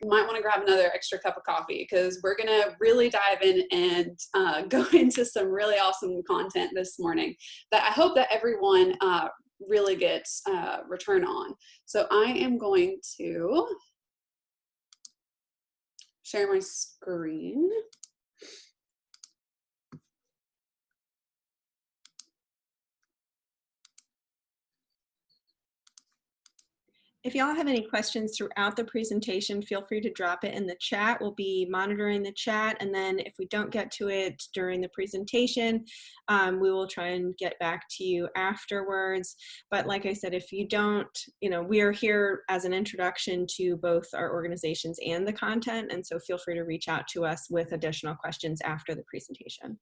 you might want to grab another extra cup of coffee, because we're going to really dive in and go into some really awesome content this morning that I hope that everyone really gets return on. So I am going to share my screen. If y'all have any questions throughout the presentation, feel free to drop it in the chat. We'll be monitoring the chat, and then if we don't get to it during the presentation, we will try and get back to you afterwards. But like I said, if you don't, we are here as an introduction to both our organizations and the content, and so feel free to reach out to us with additional questions after the presentation.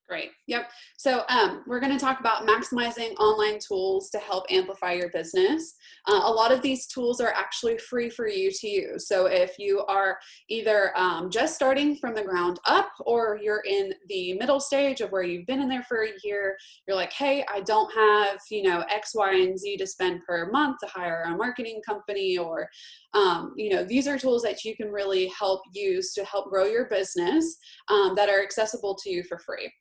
Great. Yep. So we're going to talk about maximizing online tools to help amplify your business. A lot of these tools are actually free for you to use. So if you are either just starting from the ground up, or you're in the middle stage of where you've been in there for a year, you're like, hey, I don't have, X, Y, and Z to spend per month to hire a marketing company, or, these are tools that you can really help use to help grow your business that are accessible to you for free.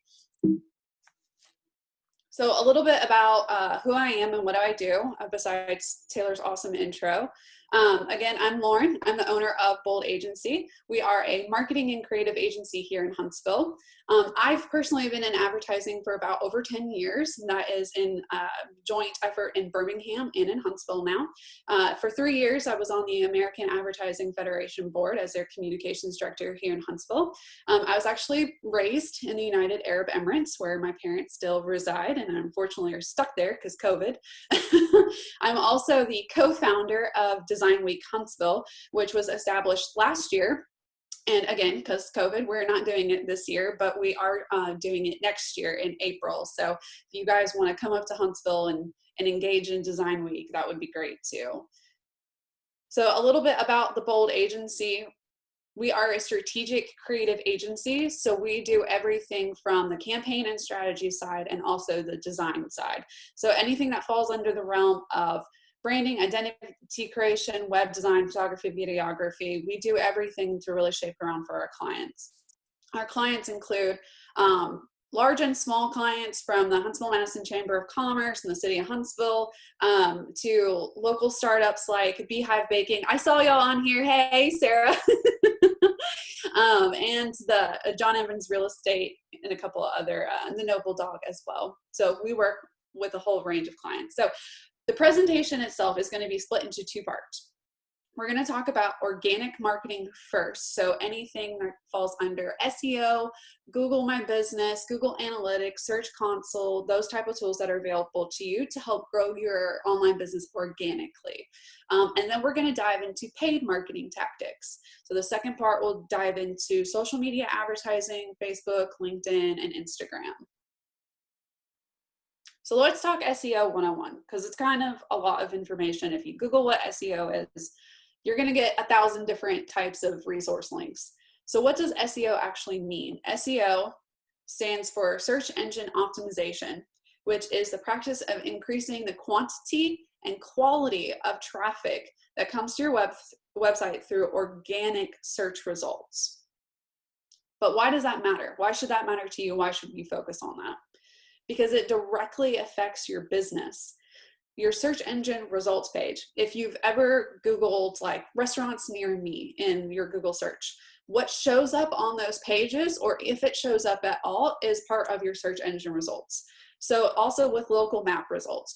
So a little bit about who I am and what I do, besides Taylor's awesome intro. Again, I'm Lauren. I'm the owner of Bold Agency. We are a marketing and creative agency here in Huntsville. I've personally been in advertising for about over 10 years. And that is in joint effort in Birmingham and in Huntsville now. For 3 years, I was on the American Advertising Federation board as their communications director here in Huntsville. I was actually raised in the United Arab Emirates, where my parents still reside, and unfortunately are stuck there because COVID. I'm also the co-founder of Design Week Huntsville, which was established last year. And again, because COVID, we're not doing it this year, but we are doing it next year in April. So if you guys want to come up to Huntsville and engage in Design Week, that would be great too. So a little bit about the Bold Agency. We are a strategic creative agency, so we do everything from the campaign and strategy side and also the design side. So anything that falls under the realm of branding, identity creation, web design, photography, videography, we do everything to really shape around for our clients. Our clients include large and small clients, from the Huntsville-Madison Chamber of Commerce and the city of Huntsville to local startups like Beehive Baking. I saw y'all on here. Hey, Sarah. And the John Evans Real Estate and a couple of other, the Noble Dog as well. So we work with a whole range of clients. So the presentation itself is going to be split into 2 parts. We're going to talk about organic marketing first. So anything that falls under SEO, Google My Business, Google Analytics, Search Console, those type of tools that are available to you to help grow your online business organically. And then we're going to dive into paid marketing tactics. So the second part will dive into social media advertising, Facebook, LinkedIn, and Instagram. So let's talk SEO 101, because it's kind of a lot of information. If you Google what SEO is, you're going to get 1,000 different types of resource links. So what does SEO actually mean? SEO stands for search engine optimization, which is the practice of increasing the quantity and quality of traffic that comes to your website through organic search results. But why does that matter? Why should that matter to you? Why should you focus on that? Because it directly affects your business. Your search engine results page. If you've ever Googled like restaurants near me in your Google search, what shows up on those pages, or if it shows up at all, is part of your search engine results. So also with local map results,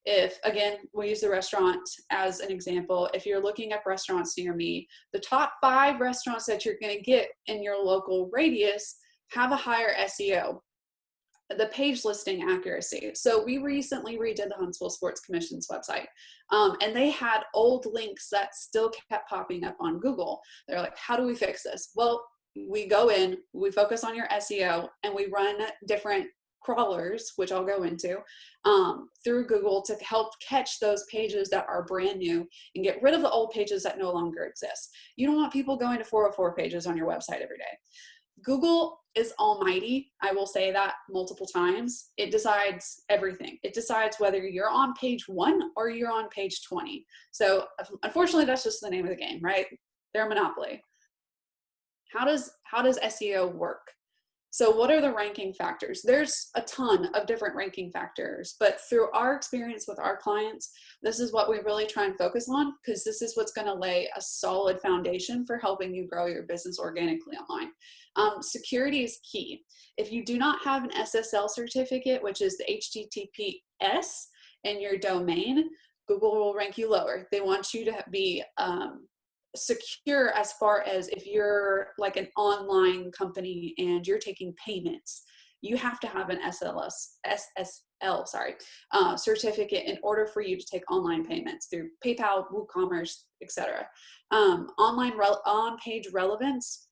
if, again, we'll use the restaurant as an example. If you're looking up restaurants near me, the top 5 restaurants that you're going to get in your local radius have a higher SEO. The page listing accuracy. So we recently redid the Huntsville Sports Commission's website, and they had old links that still kept popping up on Google. They're like, how do we fix this? Well, we go in, we focus on your SEO, and we run different crawlers, which I'll go into, through Google to help catch those pages that are brand new and get rid of the old pages that no longer exist. You don't want people going to 404 pages on your website every day. Google is almighty. I will say that multiple times. It decides everything. It decides whether you're on page 1 or you're on page 20. So unfortunately, that's just the name of the game, right? They're a monopoly. How does SEO work? So what are the ranking factors? There's a ton of different ranking factors, but through our experience with our clients, this is what we really try and focus on, because this is what's going to lay a solid foundation for helping you grow your business organically online. Security is key. If you do not have an SSL certificate, which is the HTTPS in your domain, Google will rank you lower. They want you to be secure as far as if you're like an online company and you're taking payments, you have to have an SSL certificate in order for you to take online payments through PayPal, WooCommerce, etc. On-page relevance.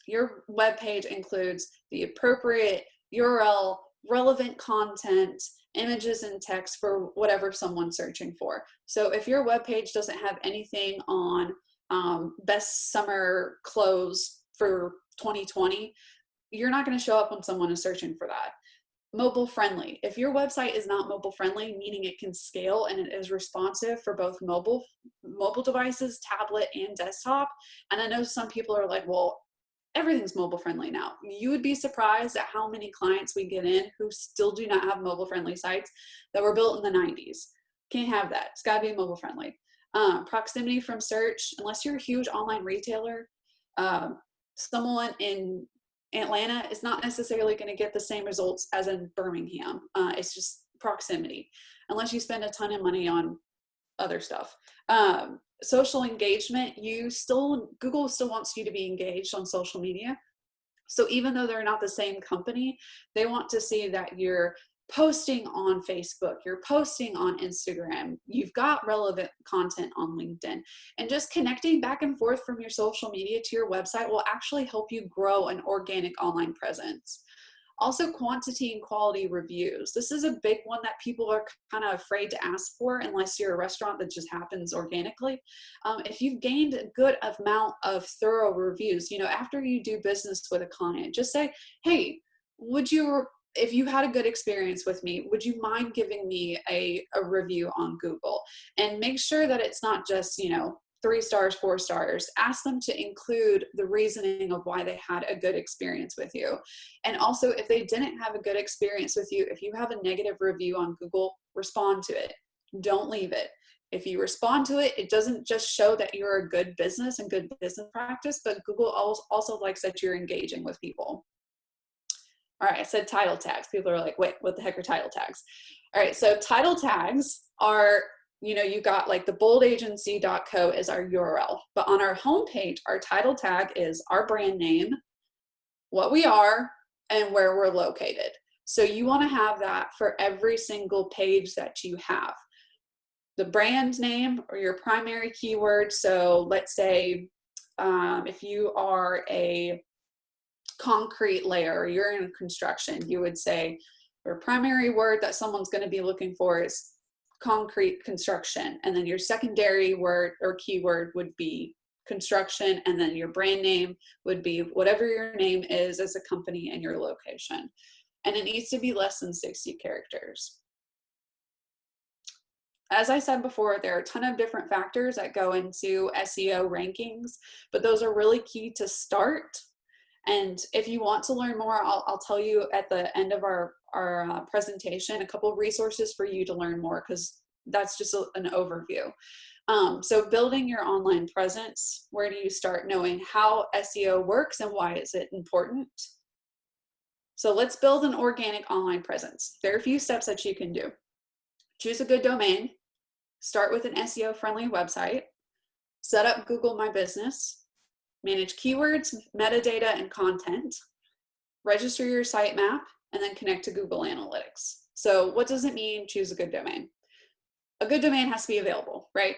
Your web page includes the appropriate URL, relevant content, images and text for whatever someone's searching for. So if your web page doesn't have anything on best summer clothes for 2020, you're not going to show up when someone is searching for that. Mobile friendly. If your website is not mobile friendly, meaning it can scale and it is responsive for both mobile devices, tablet, and desktop. And I know some people are like, well, everything's mobile friendly now. You would be surprised at how many clients we get in who still do not have mobile friendly sites that were built in the 90s. Can't have that. It's got to be mobile friendly. Proximity from search. Unless you're a huge online retailer, someone in Atlanta is not necessarily going to get the same results as in Birmingham. It's just proximity, unless you spend a ton of money on other stuff. Social engagement, Google still wants you to be engaged on social media. So even though they're not the same company, they want to see that you're posting on Facebook, you're posting on Instagram, you've got relevant content on LinkedIn, and just connecting back and forth from your social media to your website will actually help you grow an organic online presence. Also, quantity and quality reviews. This is a big one that people are kind of afraid to ask for unless you're a restaurant that just happens organically. If you've gained a good amount of thorough reviews, after you do business with a client, just say, hey, if you had a good experience with me, would you mind giving me a review on Google? And make sure that it's not just, 3 stars, 4 stars. Ask them to include the reasoning of why they had a good experience with you. And also, if they didn't have a good experience with you, if you have a negative review on Google, respond to it. Don't leave it. If you respond to it, it doesn't just show that you're a good business and good business practice, but Google also likes that you're engaging with people. All right, I said title tags. People are like, wait, what the heck are title tags? All right, so title tags are, you got like the boldagency.co is our URL, but on our homepage, our title tag is our brand name, what we are, and where we're located. So you want to have that for every single page that you have. The brand name or your primary keyword. So let's say if you are a concrete layer, you're in construction, you would say your primary word that someone's going to be looking for is concrete construction, and then your secondary word or keyword would be construction, and then your brand name would be whatever your name is as a company and your location, and it needs to be less than 60 characters. As I said before, there are a ton of different factors that go into SEO rankings, but those are really key to start. And if you want to learn more, I'll tell you at the end of our presentation a couple of resources for you to learn more, because that's just an overview. So building your online presence, where do you start? Knowing how SEO works and why is it important? So let's build an organic online presence. There are a few steps that you can do. Choose a good domain. Start with an SEO-friendly website. Set up Google My Business. Manage keywords, metadata, and content. Register your sitemap, and then connect to Google Analytics. So what does it mean, choose a good domain? A good domain has to be available, right?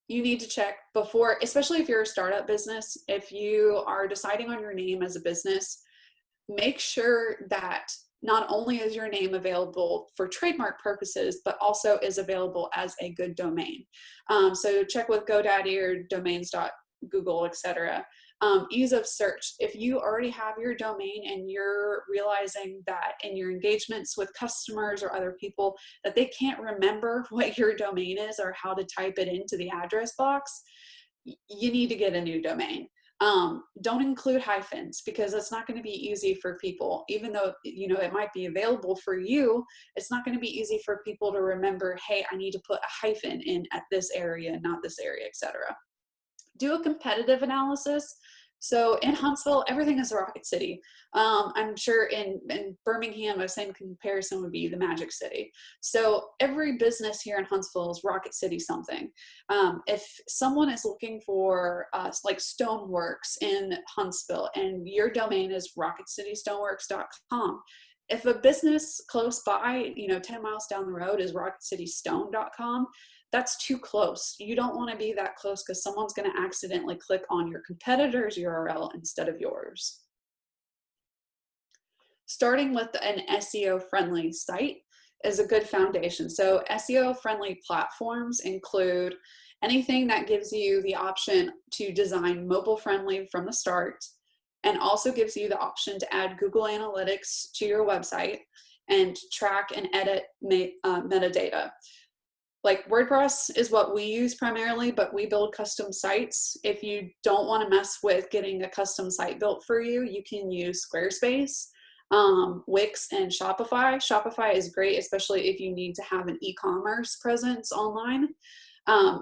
You need to check before, especially if you're a startup business, if you are deciding on your name as a business, make sure that not only is your name available for trademark purposes, but also is available as a good domain. So check with GoDaddy or Google, etc. Ease of search. If you already have your domain and you're realizing that in your engagements with customers or other people that they can't remember what your domain is or how to type it into the address box, you need to get a new domain. Don't include hyphens because it's not going to be easy for people. Even though, you know, it might be available for you, it's not going to be easy for people to remember, hey, I need to put a hyphen in at this area, not this area, etc. Do a competitive analysis. So in Huntsville, everything is a rocket city. I'm sure in Birmingham, the same comparison would be the Magic City. So every business here in Huntsville is rocket city something. If someone is looking for like stoneworks in Huntsville and your domain is rocketcitystoneworks.com, if a business close by, you know, 10 miles down the road is rocketcitystone.com, that's too close. You don't want to be that close because someone's going to accidentally click on your competitor's URL instead of yours. Starting with an SEO-friendly site is a good foundation. So SEO-friendly platforms include anything that gives you the option to design mobile-friendly from the start, and also gives you the option to add Google Analytics to your website and track and edit metadata. Like WordPress is what we use primarily, but we build custom sites. If you don't want to mess with getting a custom site built for you, you can use Squarespace, Wix, and Shopify. Shopify is great, especially if you need to have an e-commerce presence online.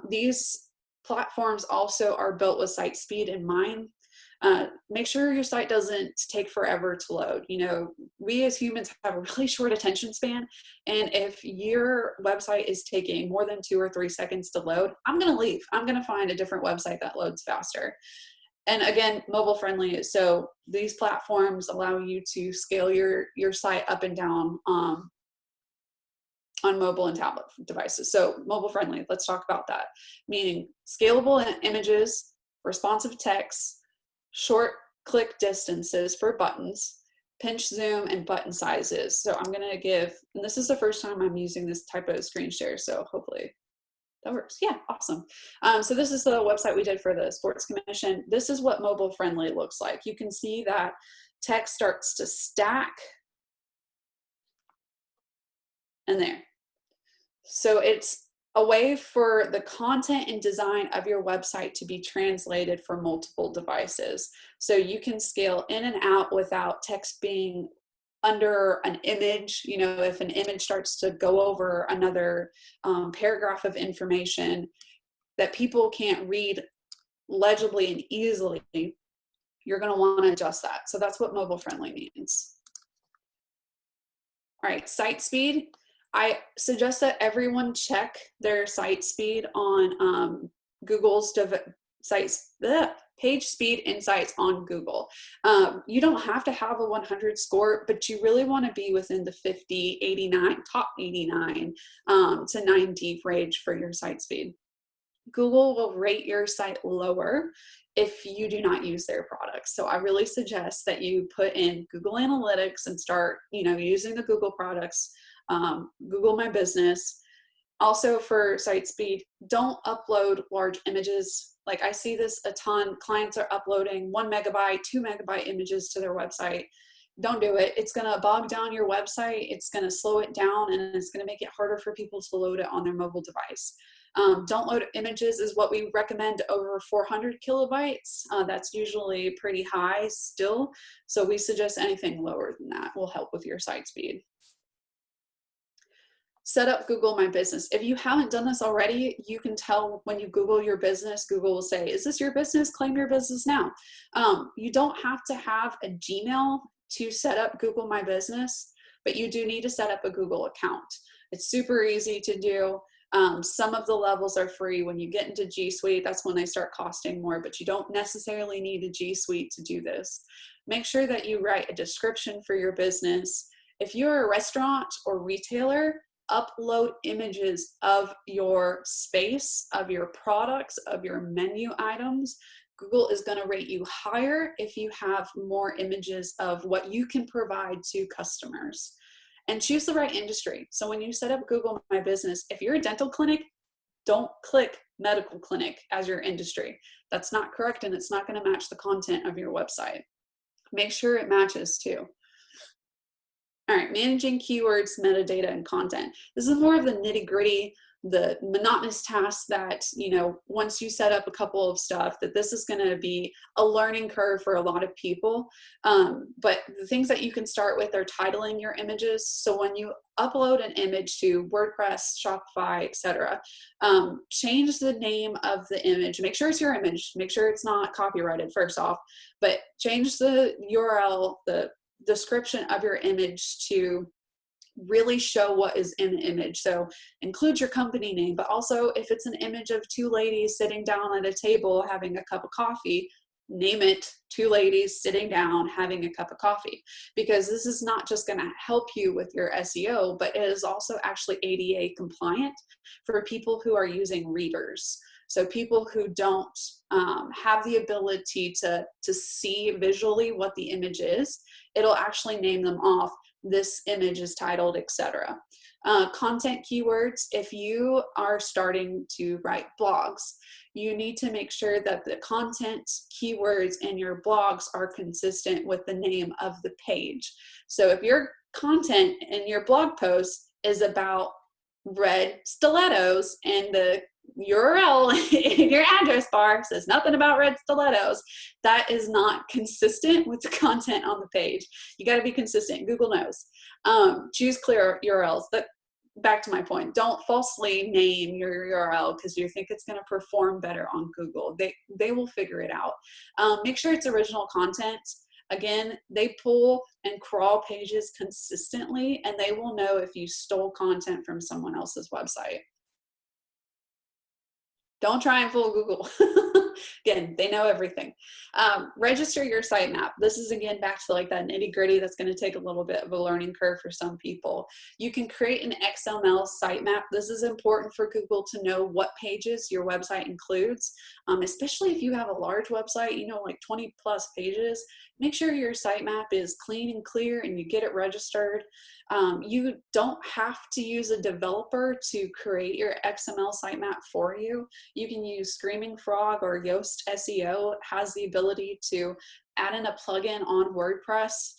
These platforms also are built with site speed in mind. Make sure your site doesn't take forever to load. You know, we as humans have a really short attention span, and if your website is taking more than 2 or 3 seconds to load, I'm going to leave. I'm going to find a different website that loads faster. And again, mobile friendly. So these platforms allow you to scale your site up and down on mobile and tablet devices. So mobile friendly, let's talk about that. Meaning scalable images, responsive text, short click distances for buttons, pinch zoom, and button sizes. So I'm going to give, and this is the first time I'm using this type of screen share, so hopefully that works. Yeah, awesome. So this is the website we did for the Sports Commission. This is what mobile friendly looks like. You can see that text starts to stack and there. So it's a way for the content and design of your website to be translated for multiple devices. So you can scale in and out without text being under an image. You know, if an image starts to go over another paragraph of information that people can't read legibly and easily, you're going to want to adjust that. So that's what mobile friendly means. All right, site speed. I suggest that everyone check their site speed on Google's page speed insights on Google. You don't have to have a 100 score, but you really want to be within the 50, 89, top 89 to 90 range for your site speed. Google will rate your site lower if you do not use their products. So I really suggest that you put in Google Analytics and start, you know, using the Google products. Google My Business. Also for site speed, don't upload large images. Like I see this a ton. Clients are uploading 1 megabyte, 2 megabyte images to their website. Don't do it. It's going to bog down your website. It's going to slow it down, and it's going to make it harder for people to load it on their mobile device. Don't load images is what we recommend over 400 kilobytes. That's usually pretty high still. So we suggest anything lower than that will help with your site speed. Set up Google My Business. If you haven't done this already, you can tell when you Google your business, Google will say, is this your business? Claim your business now. You don't have to have a Gmail to set up Google My Business, but you do need to set up a Google account. It's super easy to do. Some of the levels are free. When you get into G Suite, that's when they start costing more, but you don't necessarily need a G Suite to do this. Make sure that you write a description for your business. If you're a restaurant or retailer, upload images of your space, of your products, of your menu items. Google is going to rate you higher if you have more images of what you can provide to customers. And choose the right industry. So when you set up Google My Business, if you're a dental clinic, don't click medical clinic as your industry. That's not correct, and it's not going to match the content of your website. Make sure it matches too. All right, managing keywords, metadata, and content. This is more of the nitty-gritty, the monotonous tasks that, you know, once you set up a couple of stuff, that this is going to be a learning curve for a lot of people. But the things that you can start with are titling your images. So when you upload an image to WordPress, Shopify, etc., change the name of the image. Make sure it's your image. Make sure it's not copyrighted, first off, but change the URL, the description of your image to really show what is in the image. So include your company name, but also if it's an image of two ladies sitting down at a table having a cup of coffee, name it two ladies sitting down having a cup of coffee, because this is not just going to help you with your SEO, but it is also actually ADA compliant for people who are using readers. So people who don't have the ability to see visually what the image is, it'll actually name them off. This image is titled, etc. Content keywords. If you are starting to write blogs, you need to make sure that the content keywords in your blogs are consistent with the name of the page. So if your content in your blog post is about red stilettos and the URL in your address bar says nothing about red stilettos, that is not consistent with the content on the page. You got to be consistent. Google knows. Choose clear URLs. But back to my point, don't falsely name your URL because you think it's going to perform better on Google. They will figure it out. Make sure it's original content. Again, they pull and crawl pages consistently, and they will know if you stole content from someone else's website. Don't try and fool Google. Again, they know everything. Register your sitemap. This is, again, back to like that nitty gritty that's going to take a little bit of a learning curve for some people. You can create an XML sitemap. This is important for Google to know what pages your website includes, especially if you have a large website, you know, like 20 plus pages. Make sure your sitemap is clean and clear and you get it registered. You don't have to use a developer to create your XML sitemap for you. You can use Screaming Frog or Yoast SEO has the ability to add in a plugin on WordPress.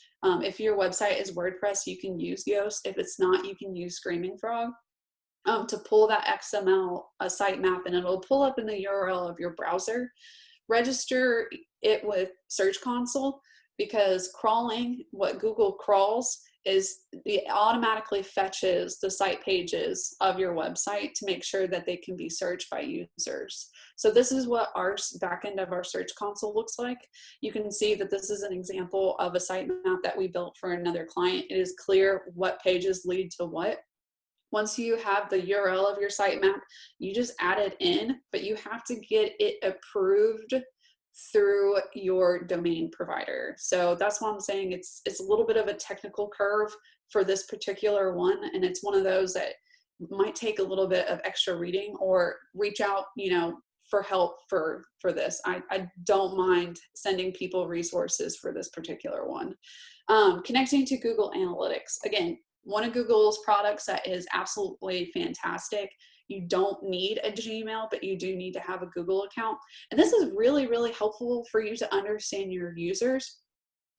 If your website is WordPress, you can use Yoast. If it's not, you can use Screaming Frog to pull that XML sitemap, and it'll pull up in the URL of your browser. Register it with Search Console, because crawling, what Google crawls is it automatically fetches the site pages of your website to make sure that they can be searched by users. So this is what our backend of our Search Console looks like. You can see that this is an example of a sitemap that we built for another client. It is clear what pages lead to what. Once you have the URL of your sitemap, you just add it in, but you have to get it approved through your domain provider. So that's why I'm saying it's a little bit of a technical curve for this particular one, and it's one of those that might take a little bit of extra reading, or reach out, you know, for help for this. I don't mind sending people resources for this particular one. Connecting to Google Analytics. Again, one of Google's products that is absolutely fantastic. You don't need a Gmail, but you do need to have a Google account. And this is really, really helpful for you to understand your users.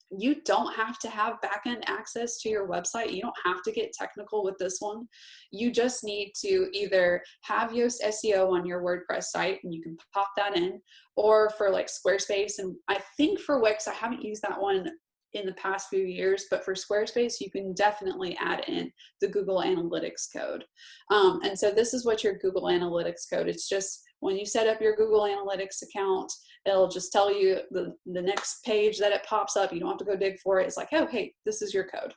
You don't have to have backend access to your website. You don't have to get technical with this one. You just need to either have Yoast SEO on your WordPress site, and you can pop that in, or for like Squarespace. And I think for Wix, I haven't used that one in the past few years, but for Squarespace, you can definitely add in the Google Analytics code. And so this is what your Google Analytics code. It's just when you set up your Google Analytics account, it'll just tell you the next page that it pops up. You don't have to go dig for it. It's like, oh, hey, this is your code.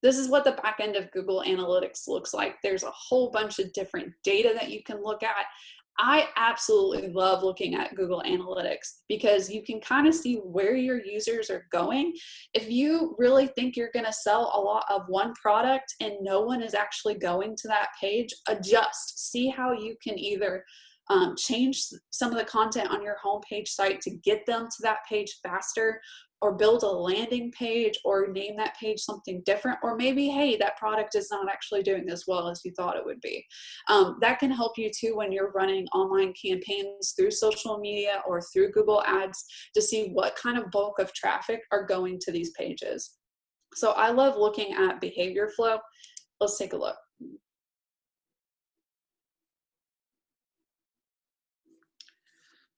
This is what the back end of Google Analytics looks like. There's a whole bunch of different data that you can look at. I absolutely love looking at Google Analytics because you can kind of see where your users are going. If you really think you're going to sell a lot of one product and no one is actually going to that page, adjust. See how you can either change some of the content on your homepage site to get them to that page faster, or build a landing page or name that page something different, or maybe, hey, that product is not actually doing as well as you thought it would be. That can help you too when you're running online campaigns through social media or through Google Ads to see what kind of bulk of traffic are going to these pages. So I love looking at behavior flow. Let's take a look.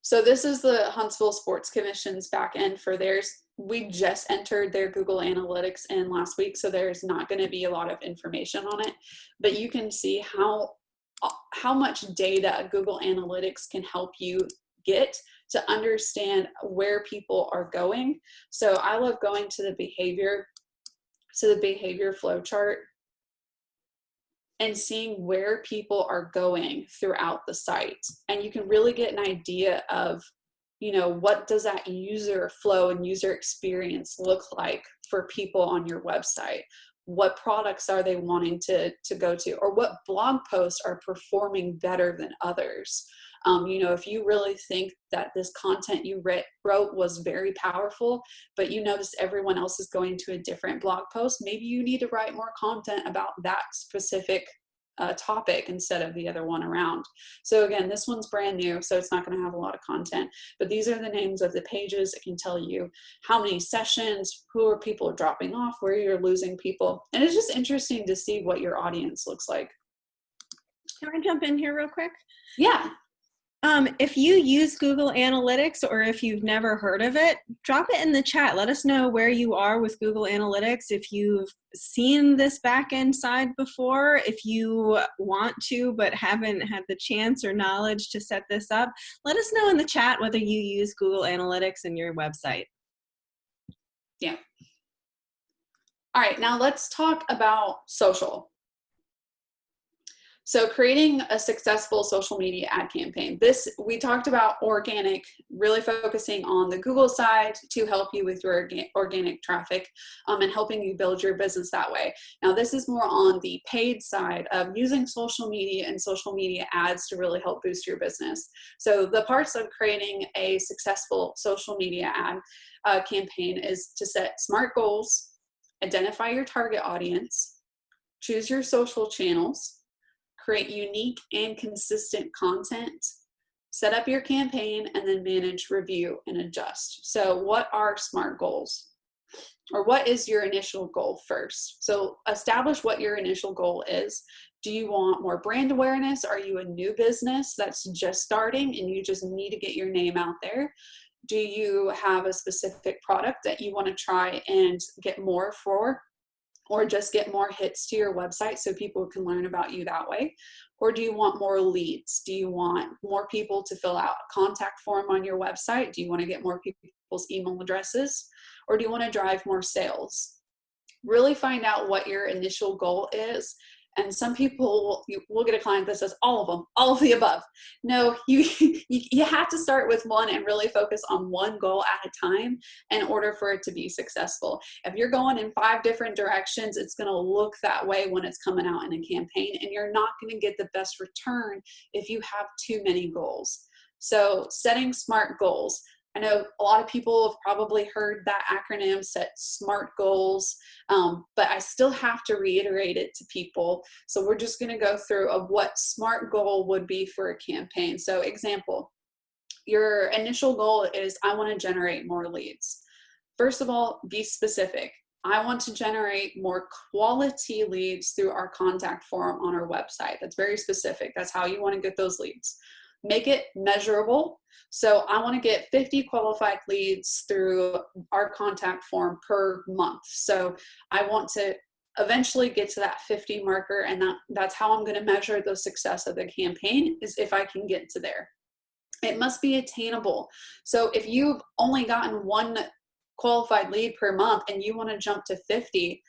So this is the Huntsville Sports Commission's back end for theirs. We just entered their Google Analytics in last week, so there's not going to be a lot of information on it, but you can see how much data Google Analytics can help you get to understand where people are going. So I love going to the behavior flow chart and seeing where people are going throughout the site. And you can really get an idea of, you know, what does that user flow and user experience look like for people on your website? What products are they wanting to go to? Or what blog posts are performing better than others? You know, if you really think that this content you wrote was very powerful, but you notice everyone else is going to a different blog post, maybe you need to write more content about that specific topic instead of the other one around. So again, this one's brand new, so it's not going to have a lot of content, but these are the names of the pages. It can tell you how many sessions, who are people dropping off, where you're losing people. And it's just interesting to see what your audience looks like. Can I jump in here real quick? Yeah. If you use Google Analytics, or if you've never heard of it, drop it in the chat. Let us know where you are with Google Analytics. If you've seen this back-end side before, if you want to but haven't had the chance or knowledge to set this up, let us know in the chat whether you use Google Analytics in your website. Yeah. All right, now let's talk about social. So creating a successful social media ad campaign. This, we talked about organic, really focusing on the Google side to help you with your organic traffic and helping you build your business that way. Now this is more on the paid side of using social media and social media ads to really help boost your business. So the parts of creating a successful social media ad campaign is to set SMART goals, identify your target audience, choose your social channels, create unique and consistent content, set up your campaign, and then manage, review, and adjust. So what are SMART goals? Or what is your initial goal first? So establish what your initial goal is. Do you want more brand awareness? Are you a new business that's just starting and you just need to get your name out there? Do you have a specific product that you want to try and get more for? Or just get more hits to your website so people can learn about you that way? Or do you want more leads? Do you want more people to fill out a contact form on your website? Do you want to get more people's email addresses? Or do you want to drive more sales? Really find out what your initial goal is. And some people will get a client that says all of them, all of the above. No, you have to start with one and really focus on one goal at a time in order for it to be successful. If you're going in 5 different directions, it's going to look that way when it's coming out in a campaign, and you're not going to get the best return if you have too many goals. So setting SMART goals. I know a lot of people have probably heard that acronym, set SMART goals, but I still have to reiterate it to people. So we're just going to go through of what SMART goal would be for a campaign. So example, your initial goal is, I want to generate more leads. First of all, be specific. I want to generate more quality leads through our contact form on our website. That's very specific. That's how you want to get those leads. Make it measurable. So I want to get 50 qualified leads through our contact form per month. So I want to eventually get to that 50 marker, and that's how I'm going to measure the success of the campaign, is if I can get to there. It must be attainable. So if you've only gotten 1 qualified lead per month and you want to jump to 50,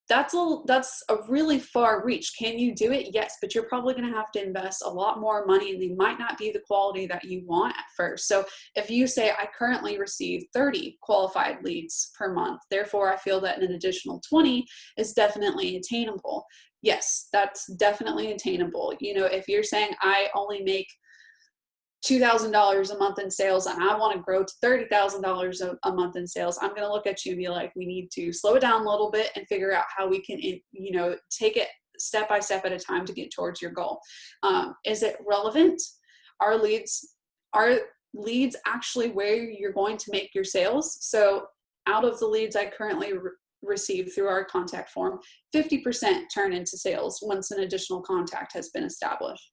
that's a really far reach. Can you do it? Yes, but you're probably going to have to invest a lot more money, and they might not be the quality that you want at first. So if you say, I currently receive 30 qualified leads per month, therefore I feel that an additional 20 is definitely attainable. Yes, that's definitely attainable. You know, if you're saying I only make $2,000 a month in sales and I want to grow to $30,000 a month in sales, I'm going to look at you and be like, we need to slow it down a little bit and figure out how we can, take it step by step at a time to get towards your goal. Is it relevant? Are leads actually where you're going to make your sales? So out of the leads I currently receive through our contact form, 50% turn into sales once an additional contact has been established.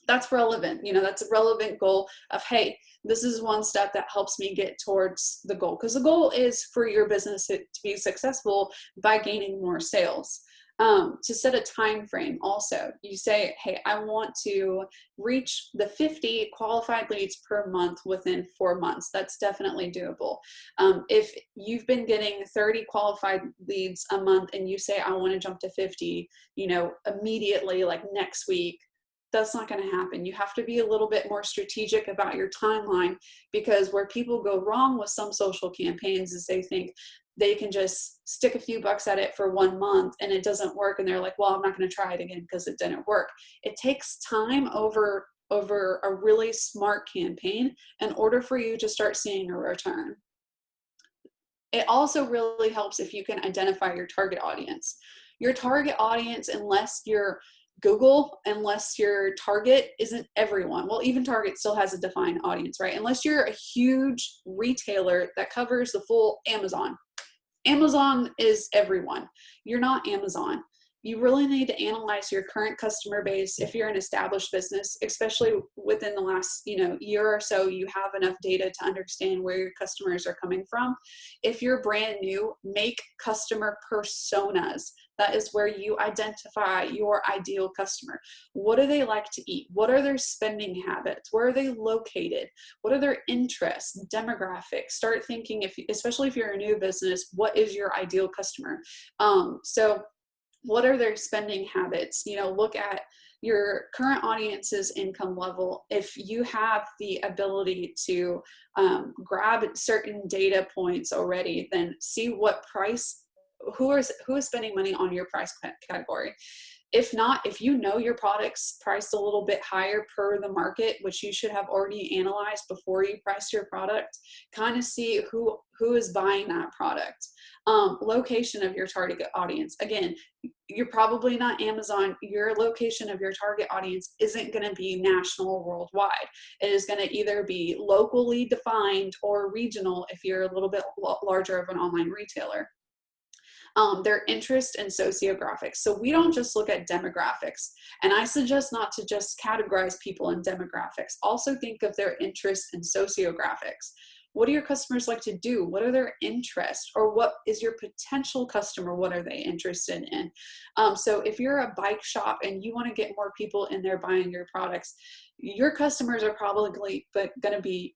That's relevant. That's a relevant goal of, hey, this is one step that helps me get towards the goal, because the goal is for your business to be successful by gaining more sales. To set a time frame also, you say, hey, I want to reach the 50 qualified leads per month within 4 months. That's definitely doable. If you've been getting 30 qualified leads a month and you say, I want to jump to 50, immediately, like next week, that's not going to happen. You have to be a little bit more strategic about your timeline, because where people go wrong with some social campaigns is they think they can just stick a few bucks at it for 1 month and it doesn't work. And they're like, well, I'm not going to try it again because it didn't work. It takes time over a really smart campaign in order for you to start seeing a return. It also really helps if you can identify your target audience. Your target audience, unless your target isn't everyone. Well, even Target still has a defined audience, right? Unless you're a huge retailer that covers the full Amazon. Amazon is everyone. You're not Amazon. You really need to analyze your current customer base. If you're an established business, especially within the last year or so, you have enough data to understand where your customers are coming from. If you're brand new, make customer personas. That is where you identify your ideal customer. What do they like to eat? What are their spending habits? Where are they located? What are their interests, demographics? Start thinking, especially if you're a new business, what is your ideal customer? So what are their spending habits? Look at your current audience's income level. If you have the ability to grab certain data points already, then see what price, who is spending money on your price category. If not, if your product's priced a little bit higher per the market, which you should have already analyzed before you price your product, kind of see who is buying that product. Location of your target audience. Again, you're probably not Amazon. Your location of your target audience isn't going to be national or worldwide. It is going to either be locally defined or regional if you're a little bit larger of an online retailer. Their interest in sociographics. So we don't just look at demographics. And I suggest not to just categorize people in demographics. Also think of their interest in sociographics. What do your customers like to do? What are their interests? Or what is your potential customer? What are they interested in? So if you're a bike shop and you want to get more people in there buying your products, your customers are probably going to be,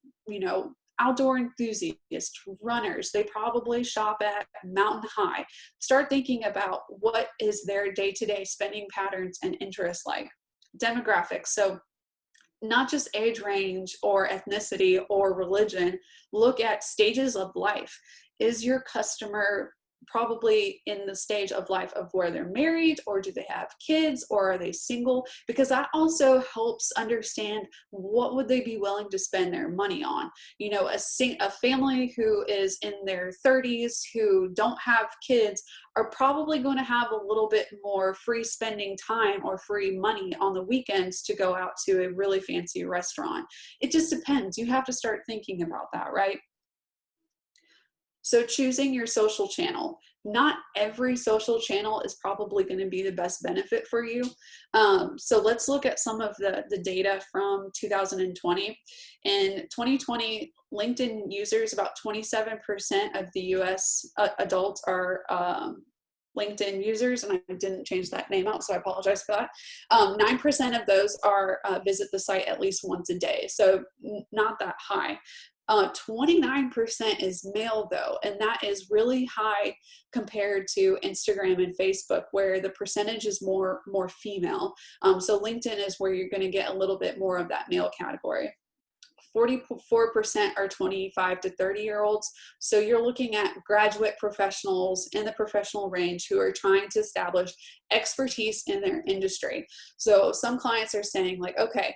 outdoor enthusiasts, runners. They probably shop at Mountain High. Start thinking about what is their day-to-day spending patterns and interests like. Demographics. So not just age range or ethnicity or religion. Look at stages of life. Is your customer probably in the stage of life of where they're married, or do they have kids, or are they single? Because that also helps understand what would they be willing to spend their money on. A family who is in their 30s who don't have kids are probably going to have a little bit more free spending time or free money on the weekends to go out to a really fancy restaurant. It just depends. You have to start thinking about that, right? So choosing your social channel. Not every social channel is probably going to be the best benefit for you. So let's look at some of the data from 2020. In 2020, LinkedIn users, about 27% of the US adults are LinkedIn users, and I didn't change that name out, so I apologize for that. 9% of those are visit the site at least once a day, so not that high. 29% is male though, and that is really high compared to Instagram and Facebook, where the percentage is more female. So LinkedIn is where you're going to get a little bit more of that male category. 44% are 25 to 30-year-olds. So you're looking at graduate professionals in the professional range who are trying to establish expertise in their industry. So some clients are saying like, okay,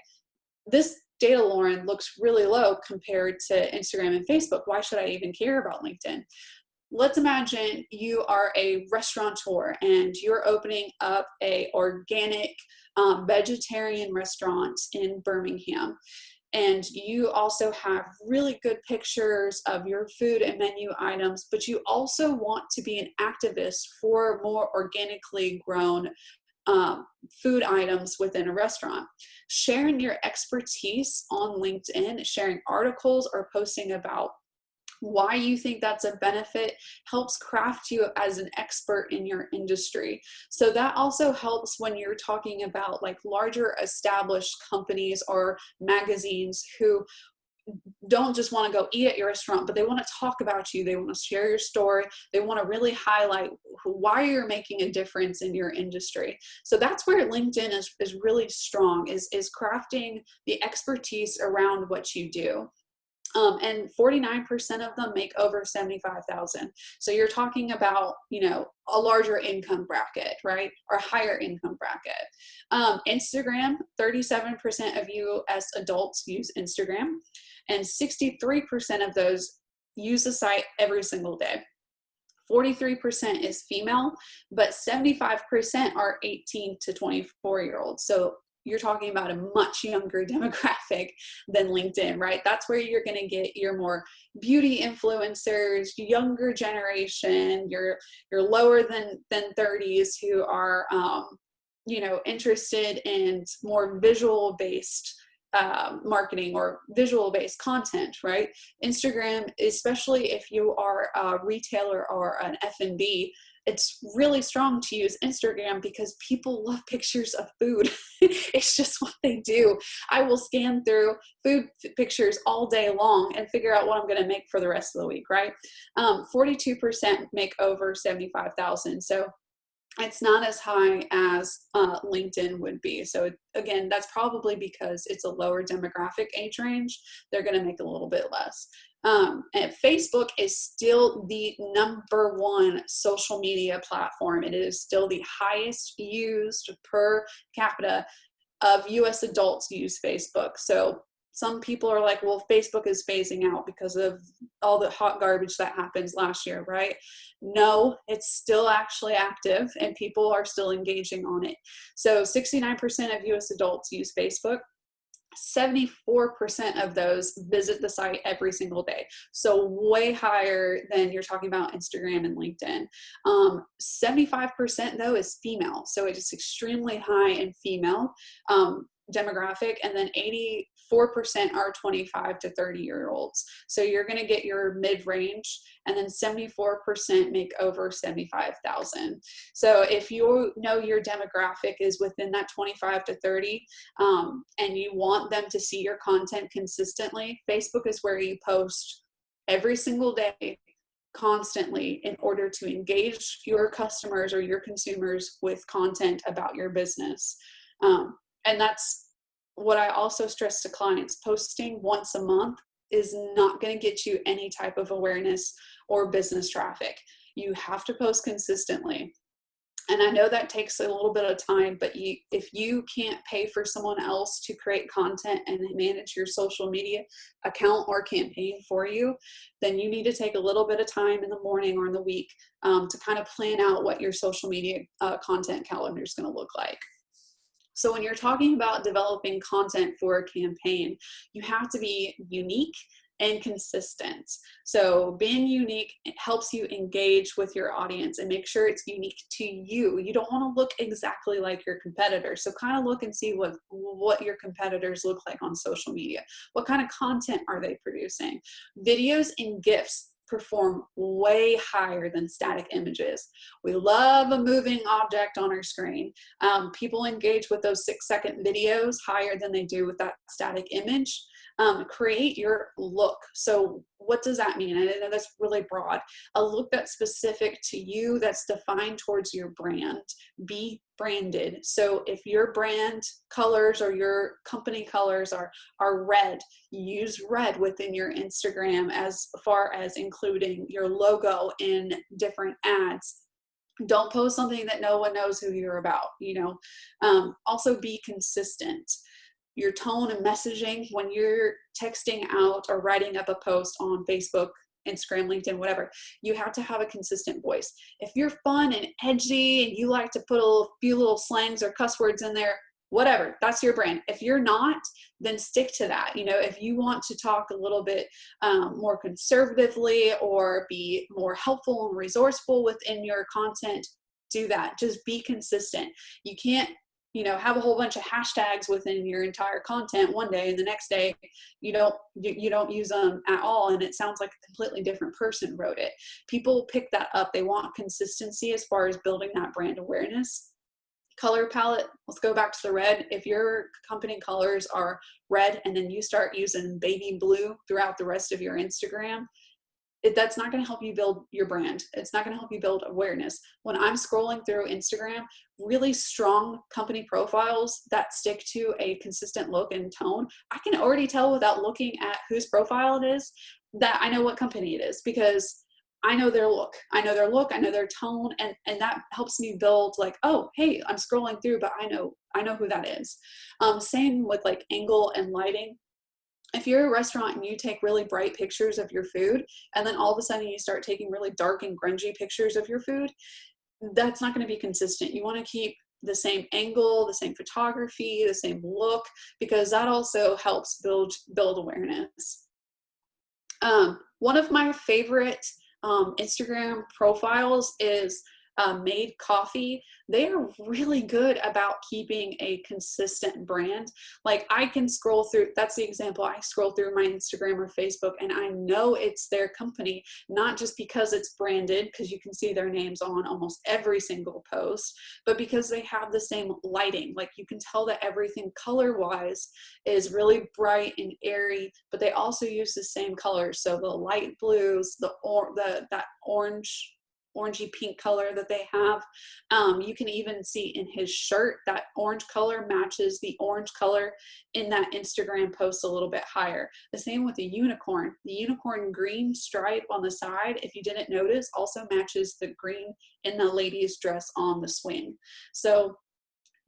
this data, Lauren, looks really low compared to Instagram and Facebook. Why should I even care about LinkedIn? Let's imagine you are a restaurateur and you're opening up a organic vegetarian restaurant in Birmingham. And you also have really good pictures of your food and menu items, but you also want to be an activist for more organically grown food items within a restaurant. Sharing your expertise on LinkedIn, sharing articles or posting about why you think that's a benefit helps craft you as an expert in your industry. So that also helps when you're talking about like larger established companies or magazines who don't just want to go eat at your restaurant, but they want to talk about you. They want to share your story. They want to really highlight why you're making a difference in your industry. So that's where LinkedIn is really strong, is crafting the expertise around what you do. And 49% of them make over 75,000. So you're talking about, you know, a larger income bracket, right? Or higher income bracket. Instagram, 37% of US adults use Instagram, and 63% of those use the site every single day. 43% is female, but 75% are 18 to 24-year-olds. So you're talking about a much younger demographic than LinkedIn, right? That's where you're going to get your more beauty influencers, younger generation, your lower than 30s who are, you know, interested in more visual based marketing or visual based content, right? Instagram, especially if you are a retailer or an F&B, it's really strong to use Instagram because people love pictures of food. It's just what they do. I will scan through food pictures all day long and figure out what I'm going to make for the rest of the week, right? 42% make over 75,000. So it's not as high as LinkedIn would be. So again, that's probably because it's a lower demographic age range. They're going to make a little bit less. And Facebook is still the #1 social media platform. It is still the highest used per capita of US adults use Facebook. So some people are like, well, Facebook is phasing out because of all the hot garbage that happens last year, right? No, it's still actually active and people are still engaging on it. So 69% of US adults use Facebook. 74% of those visit the site every single day. So way higher than you're talking about Instagram and LinkedIn. 75% though is female. So it is extremely high in female demographic. And then 84% are 25 to 30-year-olds. So you're going to get your mid-range, and then 74% make over 75,000. So if you know your demographic is within that 25 to 30, and you want them to see your content consistently, Facebook is where you post every single day, constantly, in order to engage your customers or your consumers with content about your business. And that's what I also stress to clients. Posting once a month is not going to get you any type of awareness or business traffic. You have to post consistently. And I know that takes a little bit of time, but if you can't pay for someone else to create content and manage your social media account or campaign for you, then you need to take a little bit of time in the morning or in the week to kind of plan out what your social media content calendar is going to look like. So when you're talking about developing content for a campaign, you have to be unique and consistent. So being unique helps you engage with your audience and make sure it's unique to you. You don't want to look exactly like your competitors. So kind of look and see what your competitors look like on social media. What kind of content are they producing? Videos and GIFs perform way higher than static images. We love a moving object on our screen. People engage with those 6-second videos higher than they do with that static image. Create your look. So what does that mean? I know that's really broad. A look that's specific to you, that's defined towards your brand. Be branded. So if your brand colors or your company colors are red, use red within your Instagram as far as including your logo in different ads. Don't post something that no one knows who you're about, you know. Also be consistent. your tone and messaging when you're texting out or writing up a post on Facebook, Instagram, LinkedIn, whatever. You have to have a consistent voice. If you're fun and edgy and you like to put a few little slangs or cuss words in there, whatever, that's your brand. If you're not, then stick to that. You know, if you want to talk a little bit more conservatively or be more helpful and resourceful within your content, do that. Just be consistent. You can't, you know, have a whole bunch of hashtags within your entire content one day and the next day you don't use them at all and it sounds like a completely different person wrote it. People pick that up. They want consistency as far as building that brand awareness. Color palette, let's go back to the red. If your company colors are red and then you start using baby blue throughout the rest of your Instagram, that's not going to help you build your brand. It's not going to help you build awareness. When I'm scrolling through Instagram, really strong company profiles that stick to a consistent look and tone, I can already tell without looking at whose profile it is that I know what company it is, because I know their look. I know their look, I know their tone, and that helps me build like, oh, hey, I'm scrolling through, but I know who that is. Same with like angle and lighting. If you're a restaurant and you take really bright pictures of your food, and then all of a sudden you start taking really dark and grungy pictures of your food, that's not going to be consistent. You want to keep the same angle, the same photography, the same look, because that also helps build awareness. One of my favorite Instagram profiles is Made Coffee. They are really good about keeping a consistent brand. Like I can scroll through, that's the example, I scroll through my Instagram or Facebook and I know it's their company, not just because it's branded, because you can see their names on almost every single post, but because they have the same lighting. Like you can tell that everything color-wise is really bright and airy, but they also use the same colors. So the light blues, that orangey pink color that they have. You can even see in his shirt that orange color matches the orange color in that Instagram post a little bit higher. The same with the unicorn. The unicorn green stripe on the side, if you didn't notice, also matches the green in the lady's dress on the swing. So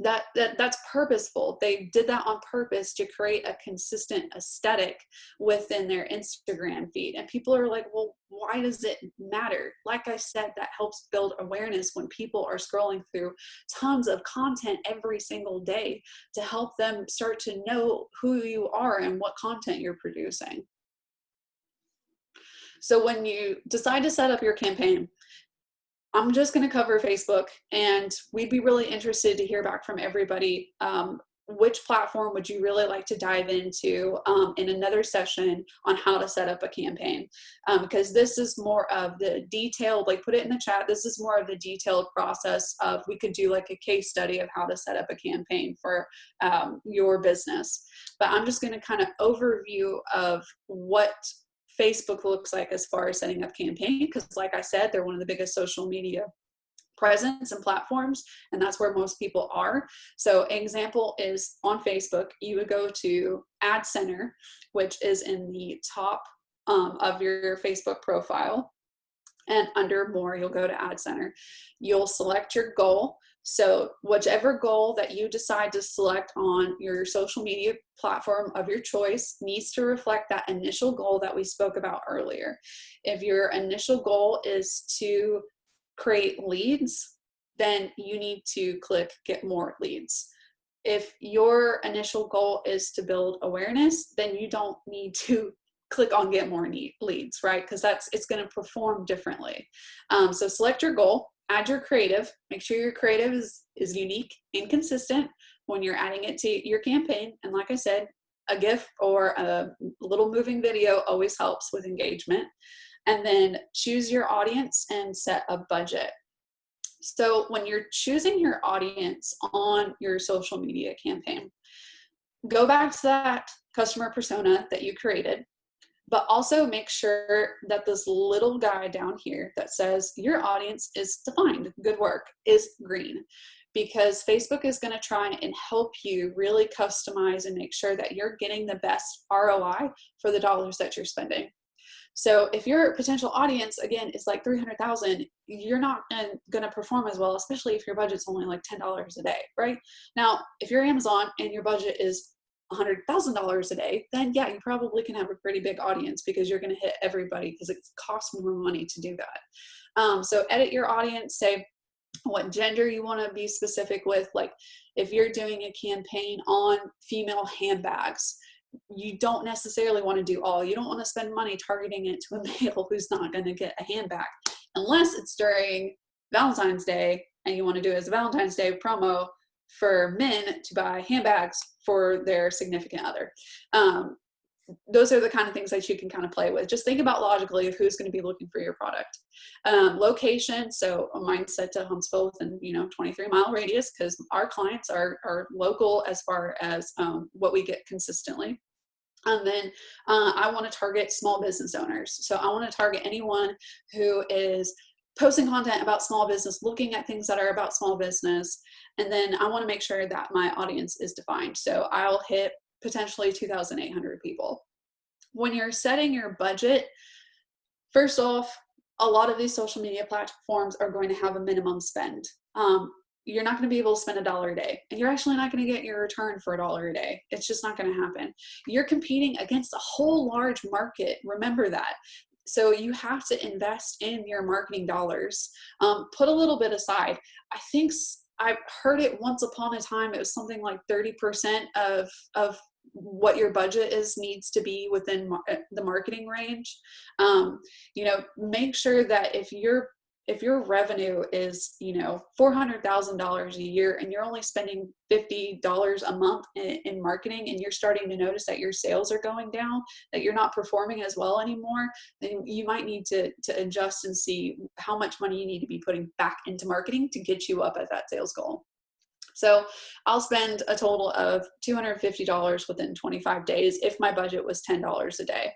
that's purposeful. They did that on purpose to create a consistent aesthetic within their Instagram feed. And people are like, well, why does it matter? Like I said, that helps build awareness when people are scrolling through tons of content every single day to help them start to know who you are and what content you're producing. So when you decide to set up your campaign, I'm just going to cover Facebook, and we'd be really interested to hear back from everybody. Which platform would you really like to dive into in another session on how to set up a campaign? Because this is more of the detailed, like put it in the chat, this is more of the detailed process of, we could do like a case study of how to set up a campaign for your business. But I'm just going to kind of overview of what Facebook looks like as far as setting up campaign, because like I said, they're one of the biggest social media presence and platforms, and that's where most people are. So an example is on Facebook, you would go to Ad Center, which is in the top of your Facebook profile, and under more, you'll go to Ad Center. You'll select your goal. So whichever goal that you decide to select on your social media platform of your choice needs to reflect that initial goal that we spoke about earlier. If your initial goal is to create leads, then you need to click get more leads. If your initial goal is to build awareness, then you don't need to click on get more leads, right? Because it's going to perform differently. So select your goal, add your creative, make sure your creative is unique and consistent when you're adding it to your campaign. And like I said, a GIF or a little moving video always helps with engagement. And then choose your audience and set a budget. So when you're choosing your audience on your social media campaign, go back to that customer persona that you created, but also make sure that this little guy down here that says your audience is defined, good work, is green. Because Facebook is going to try and help you really customize and make sure that you're getting the best ROI for the dollars that you're spending. So if your potential audience, again, is like 300,000, you're not going to perform as well, especially if your budget's only like $10 a day, right? Now, if you're Amazon and your budget is $100,000 a day, then yeah, you probably can have a pretty big audience because you're going to hit everybody because it costs more money to do that. So edit your audience, say what gender you want to be specific with. Like if you're doing a campaign on female handbags, you don't necessarily want to do all. You don't want to spend money targeting it to a male who's not going to get a handbag unless it's during Valentine's Day and you want to do it as a Valentine's Day promo for men to buy handbags for their significant other. Those are the kind of things that you can kind of play with. Just think about logically of who's going to be looking for your product. Location, so mine's set to Huntsville within 23-mile radius because our clients are local as far as what we get consistently. And then I want to target small business owners. So I want to target anyone who is posting content about small business, looking at things that are about small business. And then I want to make sure that my audience is defined. So I'll hit potentially 2,800 people. When you're setting your budget, first off, a lot of these social media platforms are going to have a minimum spend. You're not going to be able to spend $1 a day, and you're actually not going to get your return for $1 a day. It's just not going to happen. You're competing against a whole large market. Remember that. So you have to invest in your marketing dollars. Put a little bit aside. I think I've heard it once upon a time. It was something like 30% of what your budget needs to be within the marketing range. Make sure that if your revenue is, $400,000 a year and you're only spending $50 a month in marketing, and you're starting to notice that your sales are going down, that you're not performing as well anymore, then you might need to adjust and see how much money you need to be putting back into marketing to get you up at that sales goal. So I'll spend a total of $250 within 25 days if my budget was $10 a day.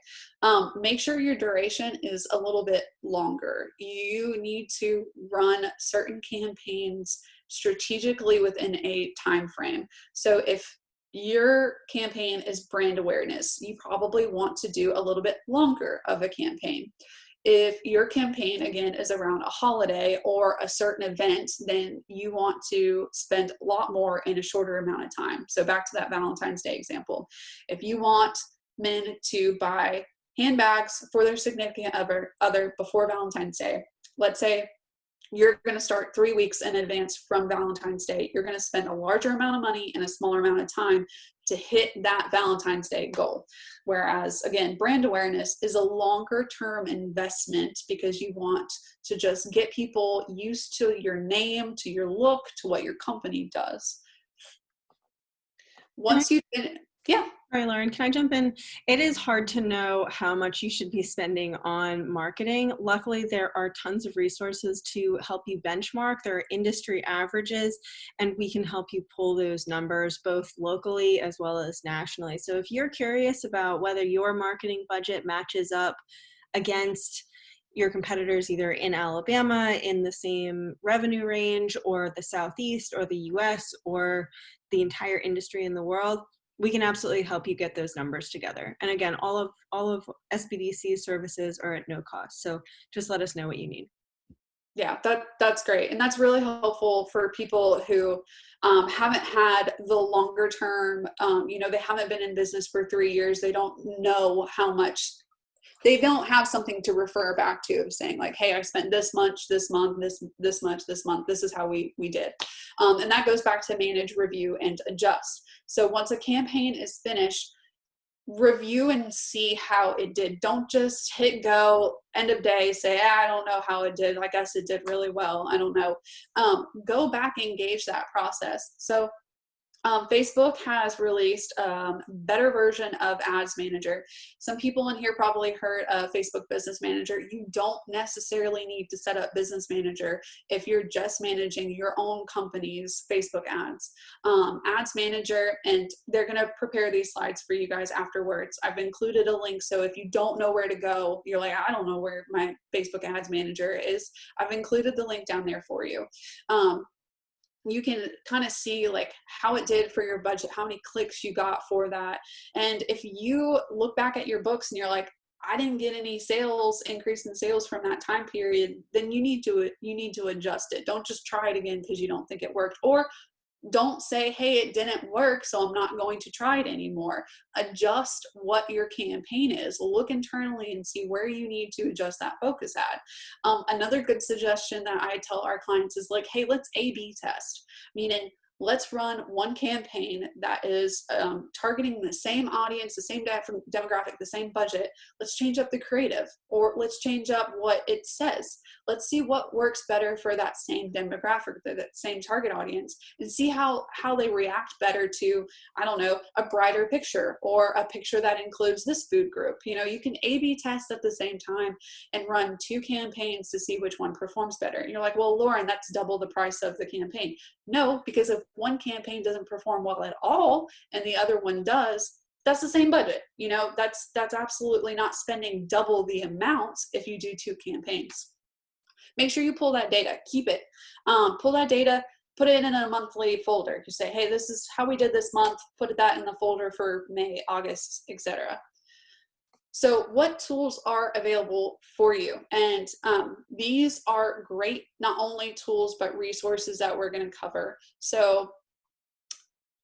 Make sure your duration is a little bit longer. You need to run certain campaigns strategically within a time frame. So if your campaign is brand awareness, you probably want to do a little bit longer of a campaign. If your campaign, again, is around a holiday or a certain event, then you want to spend a lot more in a shorter amount of time. So back to that Valentine's Day example. If you want men to buy handbags for their significant other before Valentine's Day, let's say you're going to start 3 weeks in advance from Valentine's Day. You're going to spend a larger amount of money in a smaller amount of time to hit that Valentine's Day goal. Whereas, again, brand awareness is a longer term investment because you want to just get people used to your name, to your look, to what your company does. Once you get, yeah. Sorry, Lauren, can I jump in? It is hard to know how much you should be spending on marketing. Luckily, there are tons of resources to help you benchmark. There are industry averages, and we can help you pull those numbers both locally as well as nationally. So if you're curious about whether your marketing budget matches up against your competitors either in Alabama in the same revenue range, or the Southeast, or the US, or the entire industry in the world, we can absolutely help you get those numbers together. And again, all of SBDC's services are at no cost. So just let us know what you need. Yeah, that's great. And that's really helpful for people who haven't had the longer term, they haven't been in business for 3 years. They don't know how much, they don't have something to refer back to saying like, hey, I spent this much this month, this much this month, this is how we did. And that goes back to manage, review, and adjust. So once a campaign is finished, review and see how it did. Don't just hit go, end of day, say, I don't know how it did. I guess it did really well. I don't know. Go back and engage that process. So Facebook has released a better version of Ads Manager. Some people in here probably heard of Facebook Business Manager. You don't necessarily need to set up Business Manager if you're just managing your own company's Facebook ads. Ads Manager, and they're going to prepare these slides for you guys afterwards. I've included a link, so if you don't know where to go, you're like, I don't know where my Facebook Ads Manager is, I've included the link down there for you. You can kind of see like how it did for your budget, how many clicks you got for that. And if you look back at your books and you're like, I didn't get any increase in sales from that time period, then you need to adjust it. Don't just try it again because you don't think it worked. Or Don't say, hey, it didn't work, so I'm not going to try it anymore. Adjust what your campaign is. Look internally and see where you need to adjust that focus ad. Another good suggestion that I tell our clients is like, hey, let's A/B test, meaning let's run one campaign that is targeting the same audience, the same demographic, the same budget. Let's change up the creative, or let's change up what it says. Let's see what works better for that same demographic, that same target audience, and see how they react better to, I don't know, a brighter picture or a picture that includes this food group. You know, you can A/B test at the same time and run 2 campaigns to see which one performs better. And you're like, well, Lauren, that's double the price of the campaign. No, because if one campaign doesn't perform well at all and the other one does, that's the same budget. You know, that's absolutely not spending double the amount if you do 2 campaigns. Make sure you pull that data, keep it, pull that data, put it in a monthly folder. You say, hey, this is how we did this month, put that in the folder for May, August, etc. So what tools are available for you? And these are great, not only tools, but resources that we're going to cover. So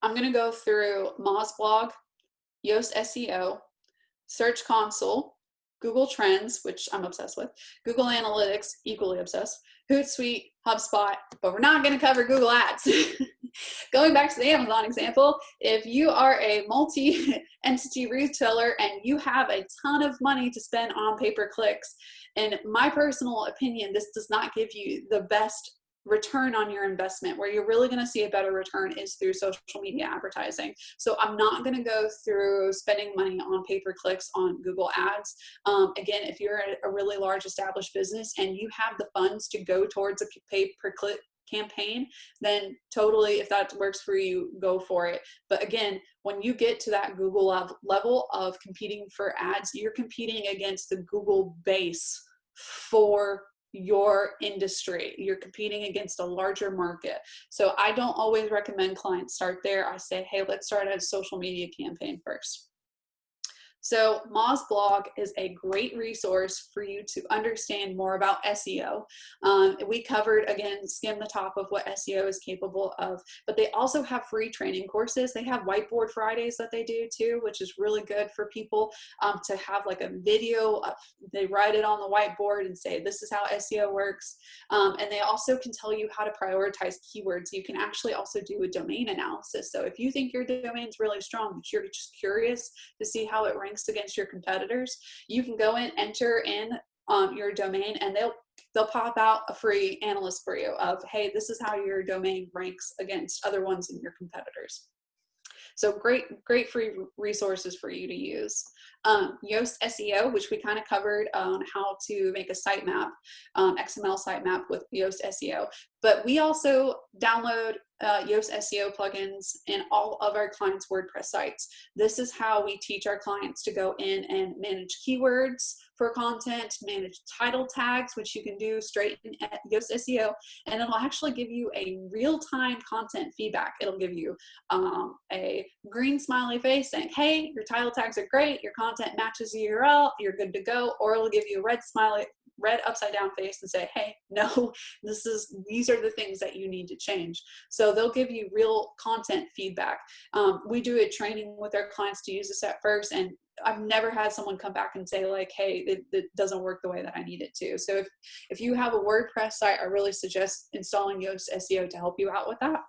I'm going to go through Moz Blog, Yoast SEO, Search Console, Google Trends, which I'm obsessed with, Google Analytics, equally obsessed, Hootsuite, HubSpot, but we're not going to cover Google Ads. Going back to the Amazon example, if you are a multi-entity retailer and you have a ton of money to spend on pay-per-clicks, in my personal opinion, this does not give you the best return on your investment. Where you're really going to see a better return is through social media advertising. So I'm not going to go through spending money on pay-per-clicks on Google Ads. Again, if you're a really large established business and you have the funds to go towards a pay-per-click campaign, then totally, if that works for you, go for it. But again, when you get to that Google level of competing for ads, you're competing against the Google base for your industry. You're competing against a larger market. So I don't always recommend clients start there. I say, hey, let's start a social media campaign first. So Moz Blog is a great resource for you to understand more about SEO. We covered, again, skim the top of what SEO is capable of, but they also have free training courses. They have Whiteboard Fridays that they do too, which is really good for people to have like a video. They write it on the whiteboard and say, this is how SEO works. And they also can tell you how to prioritize keywords. You can actually also do a domain analysis. So if you think your domain's really strong, but you're just curious to see how it ranks against your competitors, you can go in, enter in your domain, and they'll pop out a free analyst for you of, hey, this is how your domain ranks against other ones in your competitors. So great free resources for you to use. Yoast SEO, which we kind of covered on how to make a sitemap, XML sitemap with Yoast SEO. But we also download Yoast SEO plugins in all of our clients' WordPress sites. This is how we teach our clients to go in and manage keywords for content, manage title tags, which you can do straight in at Yoast SEO, and it'll actually give you a real-time content feedback. It'll give you a green smiley face saying, hey, your title tags are great, your content matches the URL, you're good to go, or it'll give you a red upside down face and say, hey, no, these are the things that you need to change. So they'll give you real content feedback. We do a training with our clients to use this at first, and I've never had someone come back and say like, hey, it doesn't work the way that I need it to. So if you have a WordPress site, I really suggest installing Yoast SEO to help you out with that.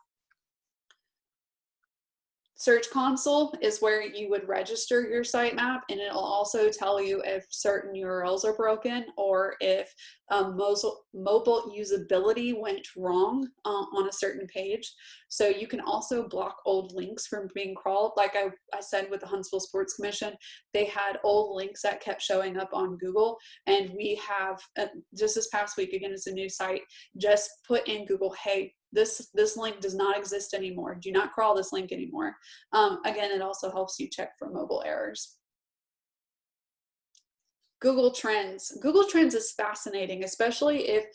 Search Console is where you would register your sitemap, and it'll also tell you if certain URLs are broken or if mobile usability went wrong on a certain page. So you can also block old links from being crawled. Like I said with the Huntsville Sports Commission, they had old links that kept showing up on Google, and we have, just this past week, again, it's a new site, just put in Google, hey, this link does not exist anymore. Do not crawl this link anymore. Again, it also helps you check for mobile errors. Google Trends. Google Trends is fascinating, especially if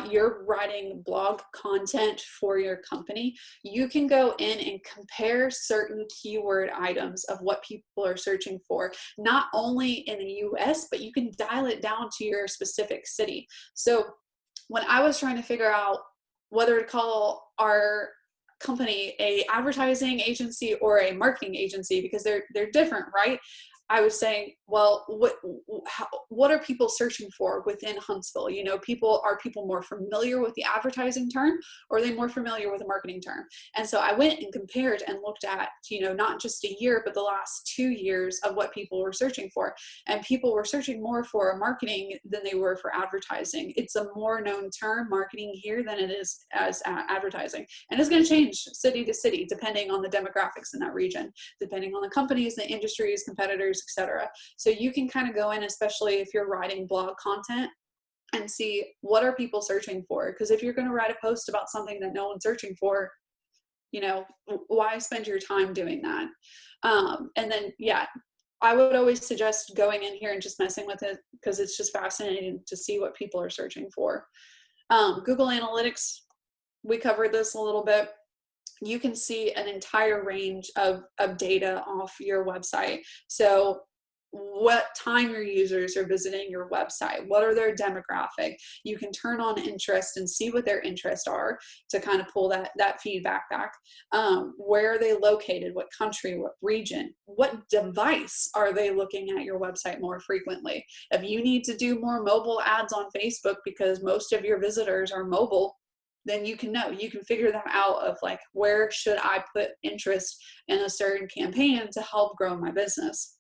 you're writing blog content for your company. You can go in and compare certain keyword items of what people are searching for, not only in the US, but you can dial it down to your specific city. So when I was trying to figure out whether to call our company a advertising agency or a marketing agency, because they're different, right? I was saying, well, what are people searching for within Huntsville? You know, are people more familiar with the advertising term, or are they more familiar with the marketing term? And so I went and compared and looked at, you know, not just a year, but the last 2 years of what people were searching for. And people were searching more for marketing than they were for advertising. It's a more known term, marketing, here than it is as advertising. And it's going to change city to city, depending on the demographics in that region, depending on the companies, the industries, competitors, etc. So you can kind of go in, especially if you're writing blog content, and see what are people searching for. Because if you're going to write a post about something that no one's searching for, you know, why spend your time doing that? And then, yeah, I would always suggest going in here and just messing with it, because it's just fascinating to see what people are searching for. Google Analytics, we covered this a little bit. You can see an entire range of data off your website. So what time your users are visiting your website, what are their demographic. You can turn on interest and see what their interests are to kind of pull that feedback back. Where are they located, what country, what region, what device are they looking at your website more frequently? If you need to do more mobile ads on Facebook because most of your visitors are mobile, then you can figure them out of like, where should I put interest in a certain campaign to help grow my business.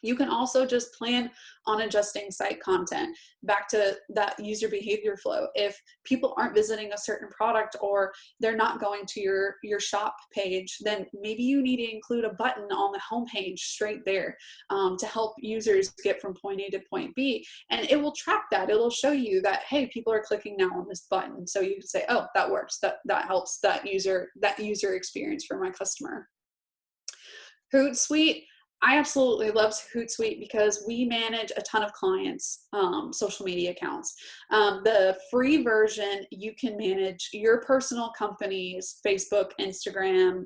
You can also just plan on adjusting site content back to that user behavior flow. If people aren't visiting a certain product, or they're not going to your shop page, then maybe you need to include a button on the homepage straight there to help users get from point A to point B. And it will track that. It'll show you that, hey, people are clicking now on this button. So you can say, oh, that works. That helps that user experience for my customer. Hootsuite. I absolutely love Hootsuite because we manage a ton of clients' social media accounts. The free version, you can manage your personal companies, Facebook, Instagram,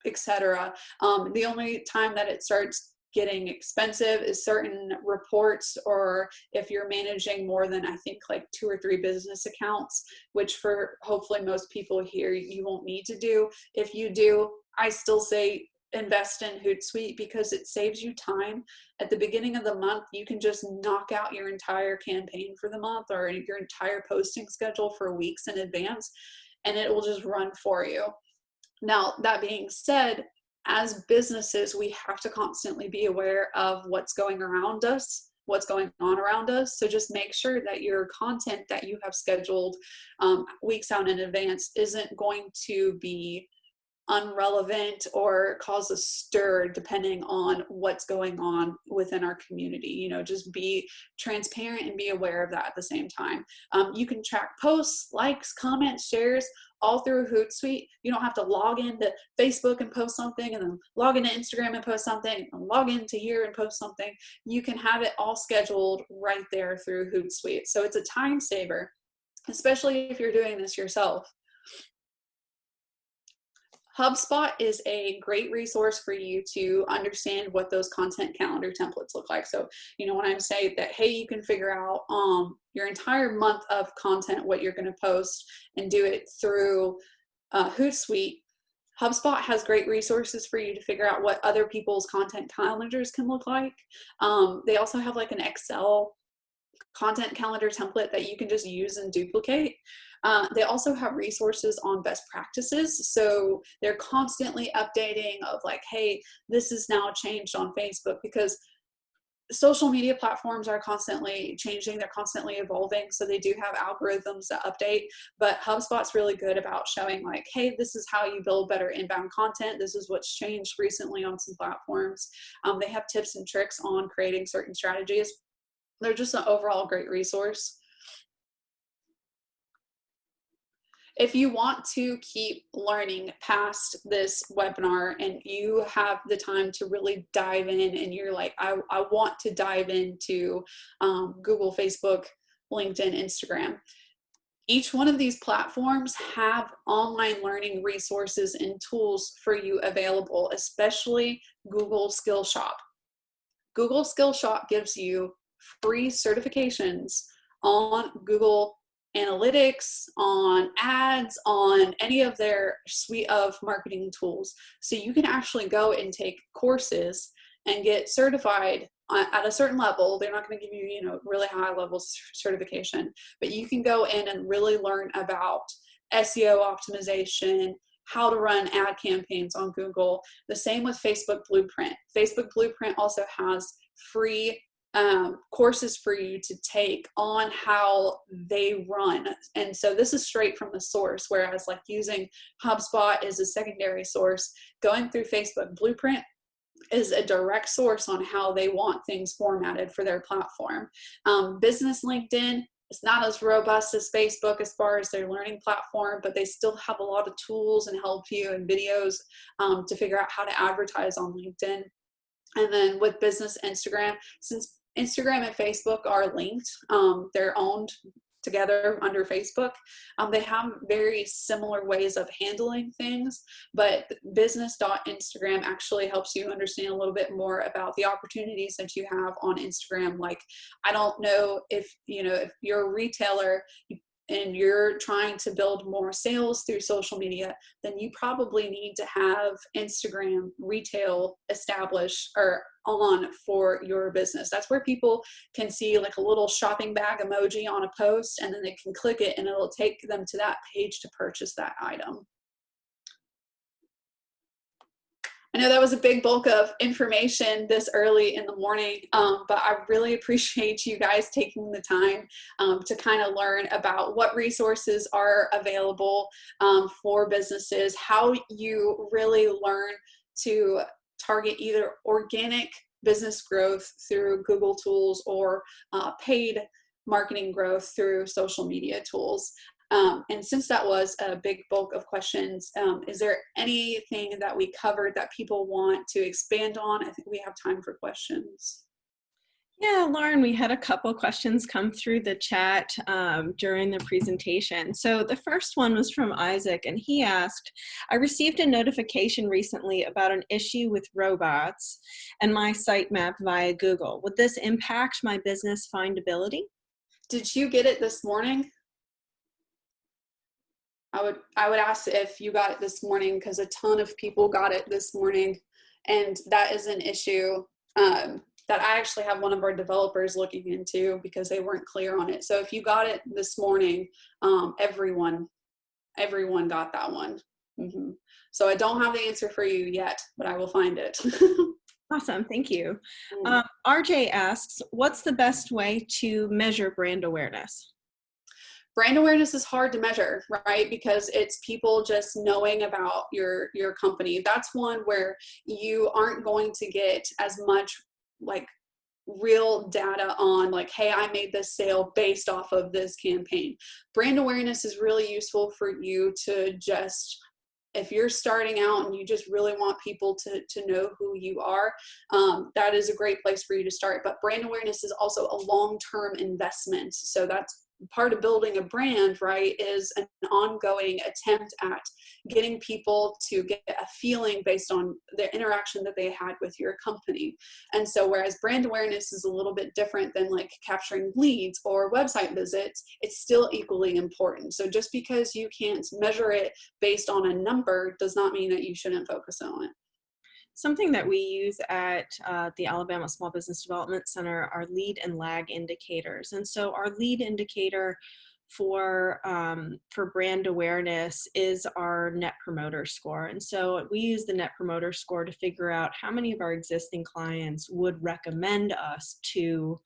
etc. The only time that it starts getting expensive is certain reports, or if you're managing more than, I think, like 2 or 3 business accounts, which for hopefully most people here you won't need to do. If you do, I still say invest in Hootsuite because it saves you time. At the beginning of the month, you can just knock out your entire campaign for the month, or your entire posting schedule for weeks in advance, and it will just run for you. Now, that being said, as businesses, we have to constantly be aware of what's going around us, what's going on around us. So just make sure that your content that you have scheduled weeks out in advance isn't going to be unrelevant or cause a stir depending on what's going on within our community. You know, just be transparent and be aware of that at the same time. You can track posts, likes, comments, shares, all through Hootsuite. You don't have to log into Facebook and post something, and then log into Instagram and post something, and log into here and post something. You can have it all scheduled right there through Hootsuite. So it's a time saver, especially if you're doing this yourself. HubSpot is a great resource for you to understand what those content calendar templates look like. So, you know, when I say that, hey, you can figure out your entire month of content, what you're going to post, and do it through Hootsuite, HubSpot has great resources for you to figure out what other people's content calendars can look like. They also have like an Excel content calendar template that you can just use and duplicate. They also have resources on best practices. So they're constantly updating of like, hey, this is now changed on Facebook, because social media platforms are constantly changing. They're constantly evolving. So they do have algorithms that update, but HubSpot's really good about showing like, hey, this is how you build better inbound content. This is what's changed recently on some platforms. They have tips and tricks on creating certain strategies. They're just an overall great resource. If you want to keep learning past this webinar and you have the time to really dive in, and you're like, I want to dive into Google, Facebook, LinkedIn, Instagram. Each one of these platforms have online learning resources and tools for you available, especially Google Skillshop. Google Skillshop gives you free certifications on Google analytics, on ads, on any of their suite of marketing tools. So you can actually go and take courses and get certified at a certain level. They're not going to give you, really high level certification, but you can go in and really learn about SEO optimization, how to run ad campaigns on Google. The same with Facebook Blueprint. Facebook Blueprint also has free courses for you to take on how they run. And so this is straight from the source, whereas like using HubSpot is a secondary source, going through Facebook Blueprint is a direct source on how they want things formatted for their platform. Business LinkedIn, it's not as robust as Facebook as far as their learning platform, but they still have a lot of tools and help you and videos to figure out how to advertise on LinkedIn. And then with business Instagram, since Instagram and Facebook are linked, they're owned together under Facebook. They have very similar ways of handling things, but business.instagram actually helps you understand a little bit more about the opportunities that you have on Instagram. Like, I don't know if you're a retailer and you're trying to build more sales through social media, then you probably need to have Instagram retail established or on for your business. That's where people can see like a little shopping bag emoji on a post, and then they can click it and it'll take them to that page to purchase that item. I know that was a big bulk of information this early in the morning, but I really appreciate you guys taking the time to kind of learn about what resources are available for businesses, how you really learn to target either organic business growth through Google tools or paid marketing growth through social media tools. And since that was a big bulk of questions, is there anything that we covered that people want to expand on? I think we have time for questions. Yeah, Lauren, we had a couple questions come through the chat during the presentation. So the first one was from Isaac, and he asked, I received a notification recently about an issue with robots and my sitemap via Google. Would this impact my business findability? Did you get it this morning? I would ask if you got it this morning, because a ton of people got it this morning, and that is an issue that I actually have one of our developers looking into because they weren't clear on it. So if you got it this morning, everyone got that one. Mm-hmm. So I don't have the answer for you yet, but I will find it. Awesome, thank you. RJ asks, what's the best way to measure brand awareness? Brand awareness is hard to measure, right? Because it's people just knowing about your company. That's one where you aren't going to get as much like real data on like, hey, I made this sale based off of this campaign. Brand awareness is really useful for you to just, if you're starting out and you just really want people to know who you are, that is a great place for you to start. But brand awareness is also a long-term investment. So that's part of building a brand, right, is an ongoing attempt at getting people to get a feeling based on the interaction that they had with your company. And so whereas brand awareness is a little bit different than like capturing leads or website visits, it's still equally important. So just because you can't measure it based on a number does not mean that you shouldn't focus on it. Something that we use at the Alabama Small Business Development Center are lead and lag indicators. And so our lead indicator for brand awareness is our Net Promoter Score. And so we use the Net Promoter Score to figure out how many of our existing clients would recommend us to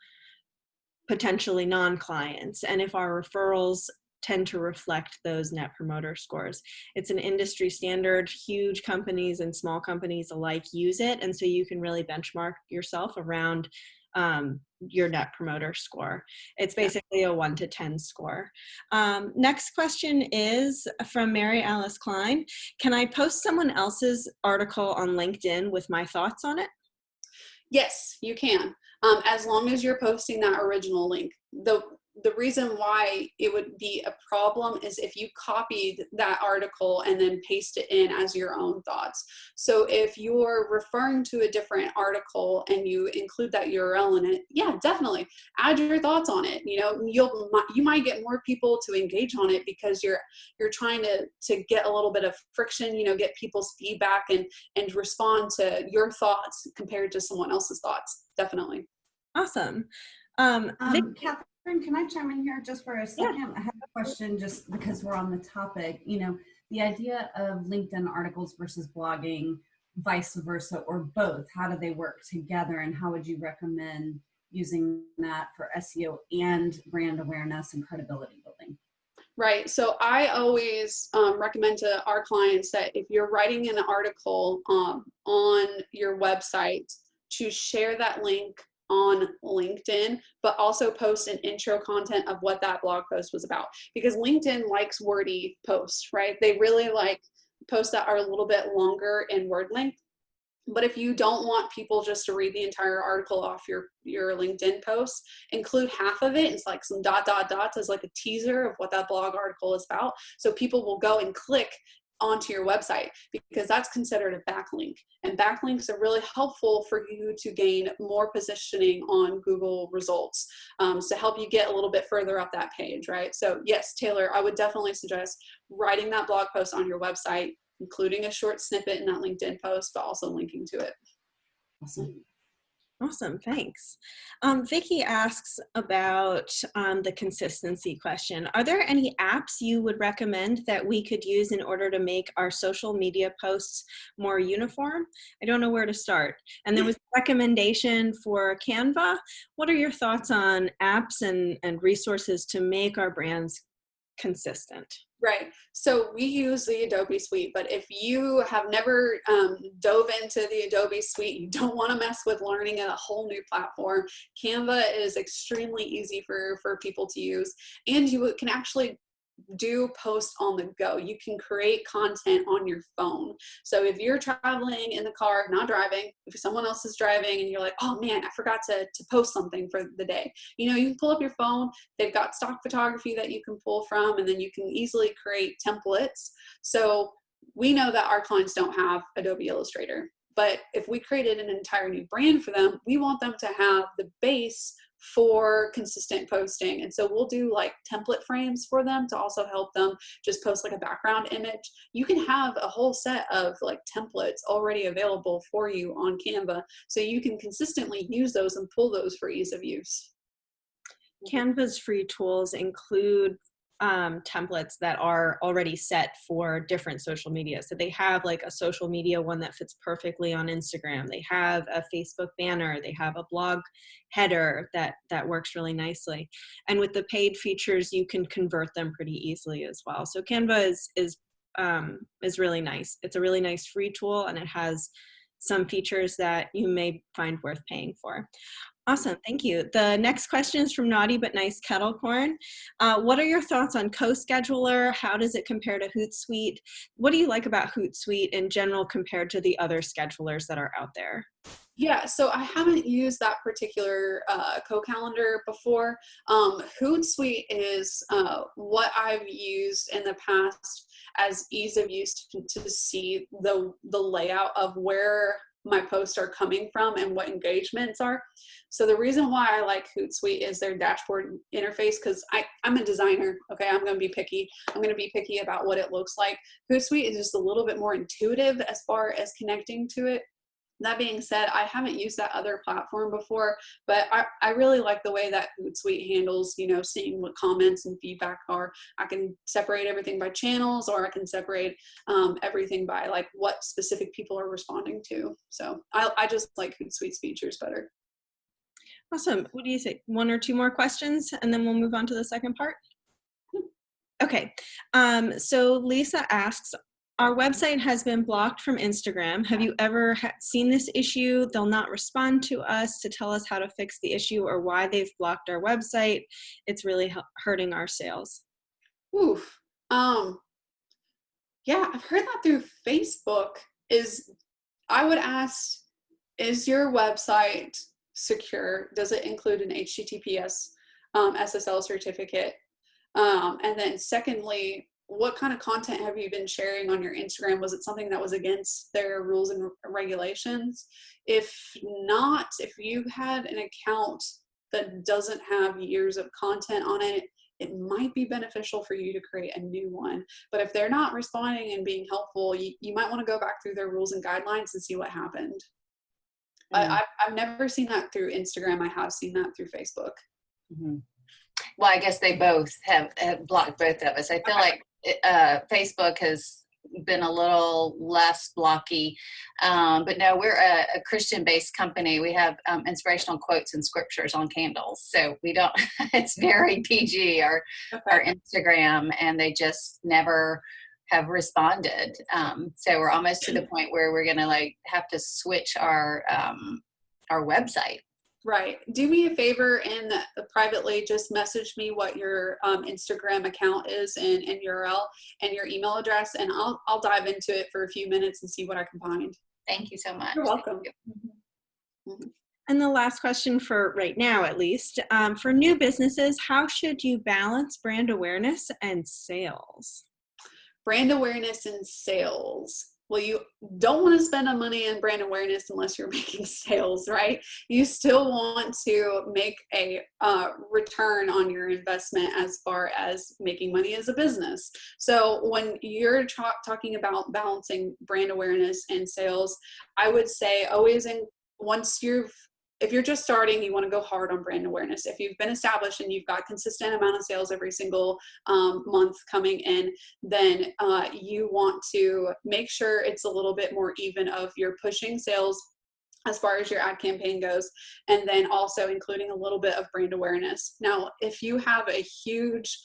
potentially non-clients, and if our referrals tend to reflect those Net Promoter Scores. It's an industry standard. Huge companies and small companies alike use it, and so you can really benchmark yourself around your Net Promoter Score. It's basically a 1 to 10 score. Next question is from Mary Alice Klein. Can I post someone else's article on LinkedIn with my thoughts on it? Yes, you can, as long as you're posting that original link. the reason why it would be a problem is if you copied that article and then paste it in as your own thoughts. So if you're referring to a different article and you include that URL in it, yeah, definitely add your thoughts on it. You know, you might get more people to engage on it because you're trying to get a little bit of friction, you know, get people's feedback and respond to your thoughts compared to someone else's thoughts. Definitely. Awesome. Catherine, can I chime in here just for a second? Yeah. I have a question just because we're on the topic. You know, the idea of LinkedIn articles versus blogging, vice versa, or both. How do they work together, and how would you recommend using that for SEO and brand awareness and credibility building? Right. So I always recommend to our clients that if you're writing an article on your website, to share that link on LinkedIn, but also post an intro content of what that blog post was about. Because LinkedIn likes wordy posts, right? They really like posts that are a little bit longer in word length. But if you don't want people just to read the entire article off your LinkedIn post, include half of it. It's like some dots as like a teaser of what that blog article is about. So people will go and click onto your website, because that's considered a backlink. And backlinks are really helpful for you to gain more positioning on Google results, to help you get a little bit further up that page, right? So yes, Taylor, I would definitely suggest writing that blog post on your website, including a short snippet in that LinkedIn post, but also linking to it. Awesome. Awesome, thanks. Vicky asks about the consistency question. Are there any apps you would recommend that we could use in order to make our social media posts more uniform? I don't know where to start. And there was a recommendation for Canva. What are your thoughts on apps and resources to make our brands consistent? Right. So we use the Adobe Suite, but if you have never dove into the Adobe Suite, you don't want to mess with learning a whole new platform, Canva is extremely easy for people to use. And you can actually do post on the go. You can create content on your phone. So if you're traveling in the car, not driving, if someone else is driving and you're like, oh man, I forgot to post something for the day, you know, you can pull up your phone. They've got stock photography that you can pull from, and then you can easily create templates. So we know that our clients don't have Adobe Illustrator, but if we created an entire new brand for them, we want them to have the base for consistent posting. And so we'll do like template frames for them to also help them just post like a background image. You can have a whole set of like templates already available for you on Canva, so you can consistently use those and pull those for ease of use. Canva's free tools include templates that are already set for different social media. So they have like a social media one that fits perfectly on Instagram. They have a Facebook banner. They have a blog header that works really nicely. And with the paid features, you can convert them pretty easily as well. So Canva is really nice. It's a really nice free tool, and it has some features that you may find worth paying for. Awesome, thank you. The next question is from Naughty But Nice Kettle Corn. What are your thoughts on CoScheduler? How does it compare to Hootsuite? What do you like about Hootsuite in general compared to the other schedulers that are out there? Yeah, so I haven't used that particular co-calendar before. Hootsuite is what I've used in the past as ease of use to see the layout of where my posts are coming from and what engagements are. So the reason why I like Hootsuite is their dashboard interface, because I'm a designer, okay? I'm gonna be picky. I'm gonna be picky about what it looks like. Hootsuite is just a little bit more intuitive as far as connecting to it. That being said, I haven't used that other platform before, but I really like the way that Hootsuite handles, you know, seeing what comments and feedback are. I can separate everything by channels, or I can separate everything by like what specific people are responding to. So I just like Hootsuite's features better. Awesome. What do you think? One or two more questions, and then we'll move on to the second part? Okay. So Lisa asks, our website has been blocked from Instagram. Have you ever seen this issue? They'll not respond to us to tell us how to fix the issue or why they've blocked our website. It's really hurting our sales. Oof. Yeah, I've heard that through Facebook. I would ask, is your website secure? Does it include an HTTPS SSL certificate? And then secondly, what kind of content have you been sharing on your Instagram? Was it something that was against their rules and regulations? If not, if you had an account that doesn't have years of content on it, it might be beneficial for you to create a new one. But if they're not responding and being helpful, you might want to go back through their rules and guidelines and see what happened. I've never seen that through Instagram. I have seen that through Facebook. Mm-hmm. Well, I guess they both have blocked both of us. I feel like Facebook has been a little less blocky, but no, we're a Christian-based company. We have inspirational quotes and scriptures on candles, so we don't. It's very PG, our Instagram, and they just never have responded. So we're almost to the point where we're gonna have to switch our website. Right. Do me a favor and privately just message me what your Instagram account is and URL and your email address, and I'll dive into it for a few minutes and see what I can find. Thank you so much. You're welcome. And the last question for right now, at least, for new businesses, how should you balance brand awareness and sales? Brand awareness and sales. Well, you don't want to spend the money on brand awareness unless you're making sales, right? You still want to make a return on your investment as far as making money as a business. So when you're talking about balancing brand awareness and sales, I would say always if you're just starting, you want to go hard on brand awareness. If you've been established and you've got consistent amount of sales every single month coming in, then you want to make sure it's a little bit more even of you're pushing sales as far as your ad campaign goes, and then also including a little bit of brand awareness. Now, if you have a huge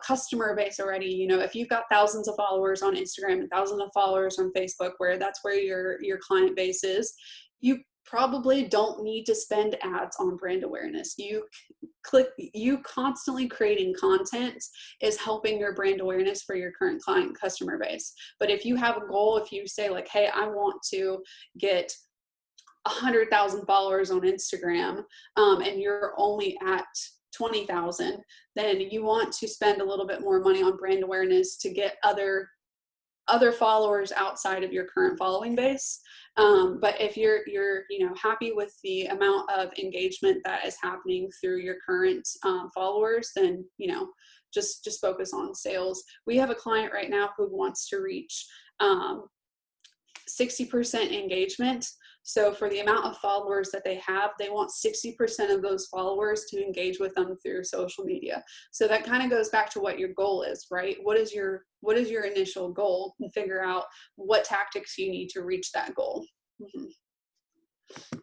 customer base already, if you've got thousands of followers on Instagram and thousands of followers on Facebook, that's where your client base is, you probably don't need to spend ads on brand awareness. You constantly creating content is helping your brand awareness for your current client customer base. But if you have a goal, if you say hey, I want to get 100,000 followers on Instagram, and you're only at 20,000, then you want to spend a little bit more money on brand awareness to get other followers outside of your current following base. But if you're happy with the amount of engagement that is happening through your current followers, then just focus on sales. We have a client right now who wants to reach 60% engagement. So for the amount of followers that they have, they want 60% of those followers to engage with them through social media. So that kind of goes back to what your goal is, right? What is your initial goal, and figure out what tactics you need to reach that goal. Mm-hmm.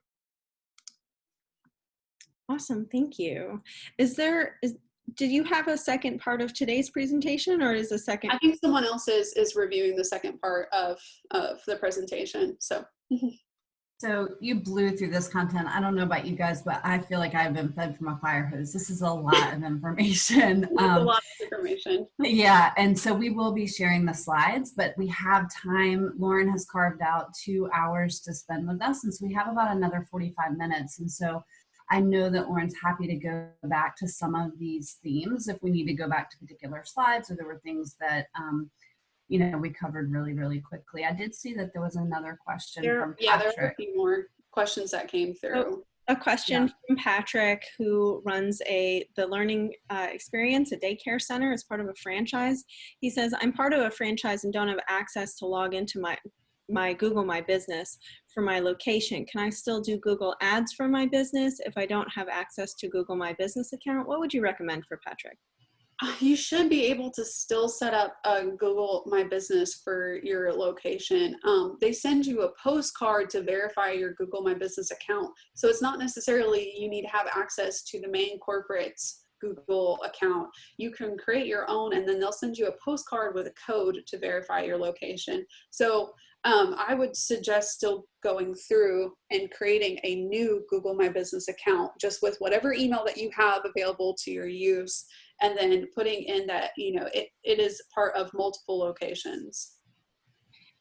Awesome, thank you. Did you have a second part of today's presentation, or is the second? I think someone else is reviewing the second part of the presentation. So. So you blew through this content. I don't know about you guys, but I feel like I've been fed from a fire hose. This is a lot of information. A lot of information. Yeah, and so we will be sharing the slides, but we have time. Lauren has carved out 2 hours to spend with us, and so we have about another 45 minutes. And so I know that Lauren's happy to go back to some of these themes if we need to go back to particular slides, or there were things that we covered really, really quickly. I did see that there was another question from Patrick. Yeah, there were a few more questions that came through. A question from Patrick, who runs the learning experience, a daycare center as part of a franchise. He says, I'm part of a franchise and don't have access to log into my Google My Business for my location. Can I still do Google Ads for my business if I don't have access to Google My Business account? What would you recommend for Patrick? You should be able to still set up a Google My Business for your location. They send you a postcard to verify your Google My Business account. So it's not necessarily you need to have access to the main corporate's Google account. You can create your own, and then they'll send you a postcard with a code to verify your location. So I would suggest still going through and creating a new Google My Business account, just with whatever email that you have available to your use, and then putting in that, it is part of multiple locations.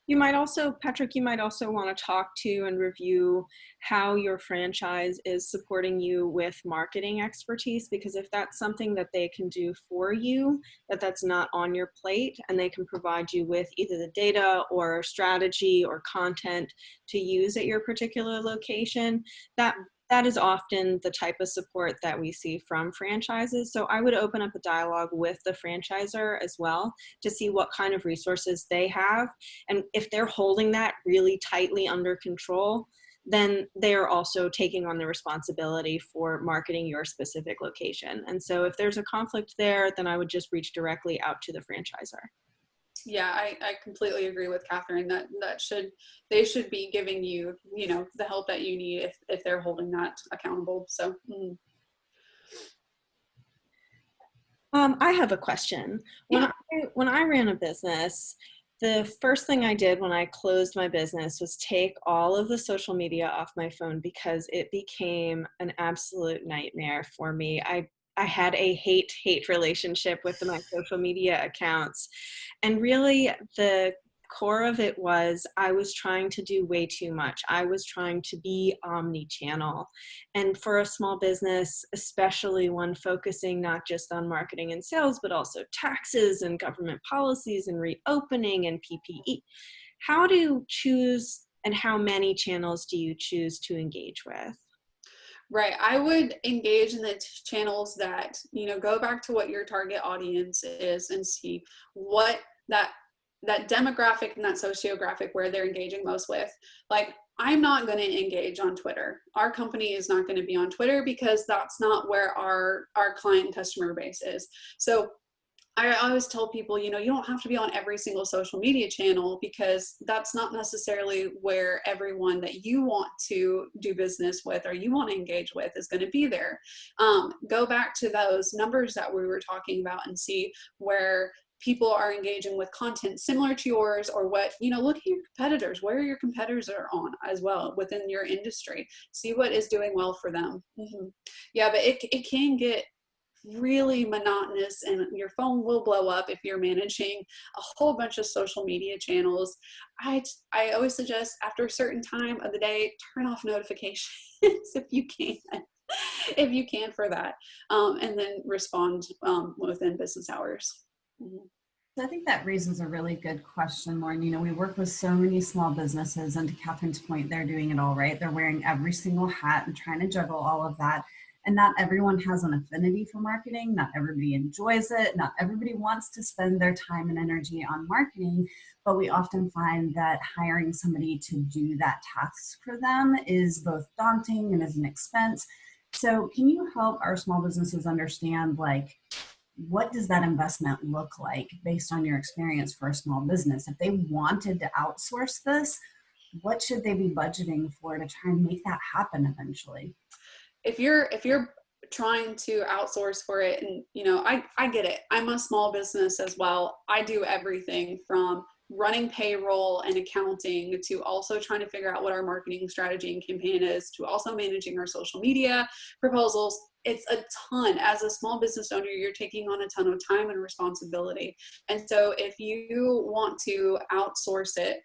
You might also, Patrick, you might also want to talk to and review how your franchise is supporting you with marketing expertise, because if that's something that they can do for you, that's not on your plate, and they can provide you with either the data or strategy or content to use at your particular location, that is often the type of support that we see from franchises. So I would open up a dialogue with the franchisor as well to see what kind of resources they have. And if they're holding that really tightly under control, then they are also taking on the responsibility for marketing your specific location. And so if there's a conflict there, then I would just reach directly out to the franchisor. Yeah, I completely agree with Catherine that they should be giving you, the help that you need if they're holding that accountable. So. I have a question. When I ran a business, the first thing I did when I closed my business was take all of the social media off my phone, because it became an absolute nightmare for me. I had a hate relationship with my social media accounts. And really the core of it was I was trying to do way too much. I was trying to be omni-channel. And for a small business, especially one focusing not just on marketing and sales, but also taxes and government policies and reopening and PPE, how do you choose and how many channels do you choose to engage with? Right. I would engage in the channels that, go back to what your target audience is and see what that demographic and that sociographic where they're engaging most with. Like, I'm not going to engage on Twitter. Our company is not going to be on Twitter because that's not where our client customer base is. So I always tell people, you don't have to be on every single social media channel, because that's not necessarily where everyone that you want to do business with or you want to engage with is going to be there. Go back to those numbers that we were talking about and see where people are engaging with content similar to yours, or what, look at your competitors, where your competitors are on as well within your industry. See what is doing well for them. Yeah, but it can get really monotonous, and your phone will blow up if you're managing a whole bunch of social media channels. I always suggest after a certain time of the day, turn off notifications if you can for that, and then respond within business hours. I think that raises a really good question, Lauren. We work with so many small businesses, and to Catherine's point, they're doing it all right. They're wearing every single hat and trying to juggle all of that. And not everyone has an affinity for marketing. Not everybody enjoys it. Not everybody wants to spend their time and energy on marketing. But we often find that hiring somebody to do that task for them is both daunting and is an expense. So can you help our small businesses understand, what does that investment look like based on your experience for a small business? If they wanted to outsource this, what should they be budgeting for to try and make that happen eventually? If you're trying to outsource for it, and I get it. I'm a small business as well. I do everything from running payroll and accounting to also trying to figure out what our marketing strategy and campaign is, to also managing our social media proposals. It's a ton. As a small business owner, you're taking on a ton of time and responsibility. And so if you want to outsource it,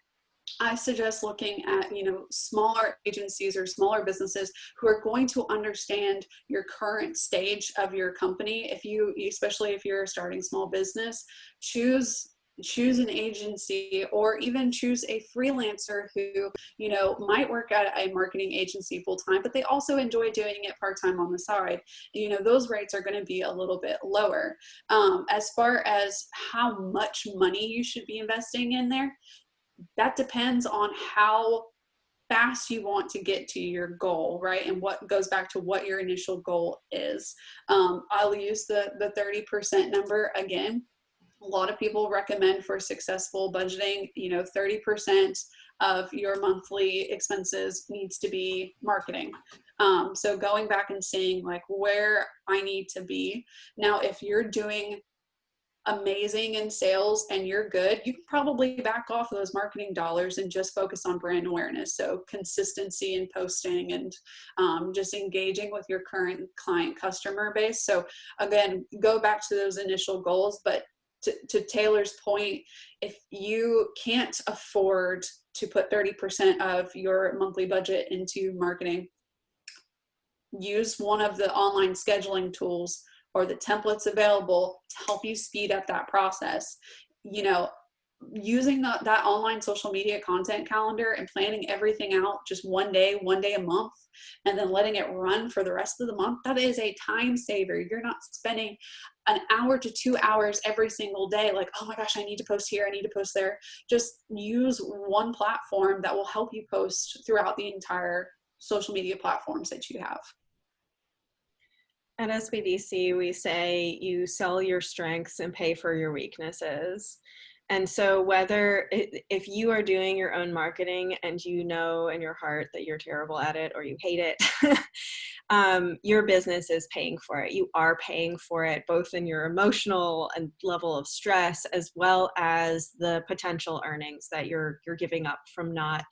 I suggest looking at, smaller agencies or smaller businesses who are going to understand your current stage of your company. Especially if you're starting small business, choose an agency, or even choose a freelancer who, might work at a marketing agency full time, but they also enjoy doing it part time on the side. Those rates are going to be a little bit lower. As far as how much money you should be investing in there, that depends on how fast you want to get to your goal, right? And what goes back to what your initial goal is. I'll use the 30% number again. A lot of people recommend for successful budgeting, 30% of your monthly expenses needs to be marketing. So going back and seeing where I need to be. Now, if you're doing amazing in sales and you're good, you can probably back off those marketing dollars and just focus on brand awareness. So consistency in posting and just engaging with your current client customer base. So again, go back to those initial goals, but to Taylor's point, if you can't afford to put 30% of your monthly budget into marketing, use one of the online scheduling tools or the templates available to help you speed up that process. You know, using that online social media content calendar and planning everything out just one day a month, and then letting it run for the rest of the month, that is a time saver. You're not spending an hour to 2 hours every single day like, oh my gosh, I need to post here, I need to post there. Just use one platform that will help you post throughout the entire social media platforms that you have. At SBDC, we say you sell your strengths and pay for your weaknesses. And so if you are doing your own marketing and you know in your heart that you're terrible at it or you hate it, your business is paying for it. You are paying for it both in your emotional and level of stress, as well as the potential earnings that you're giving up from not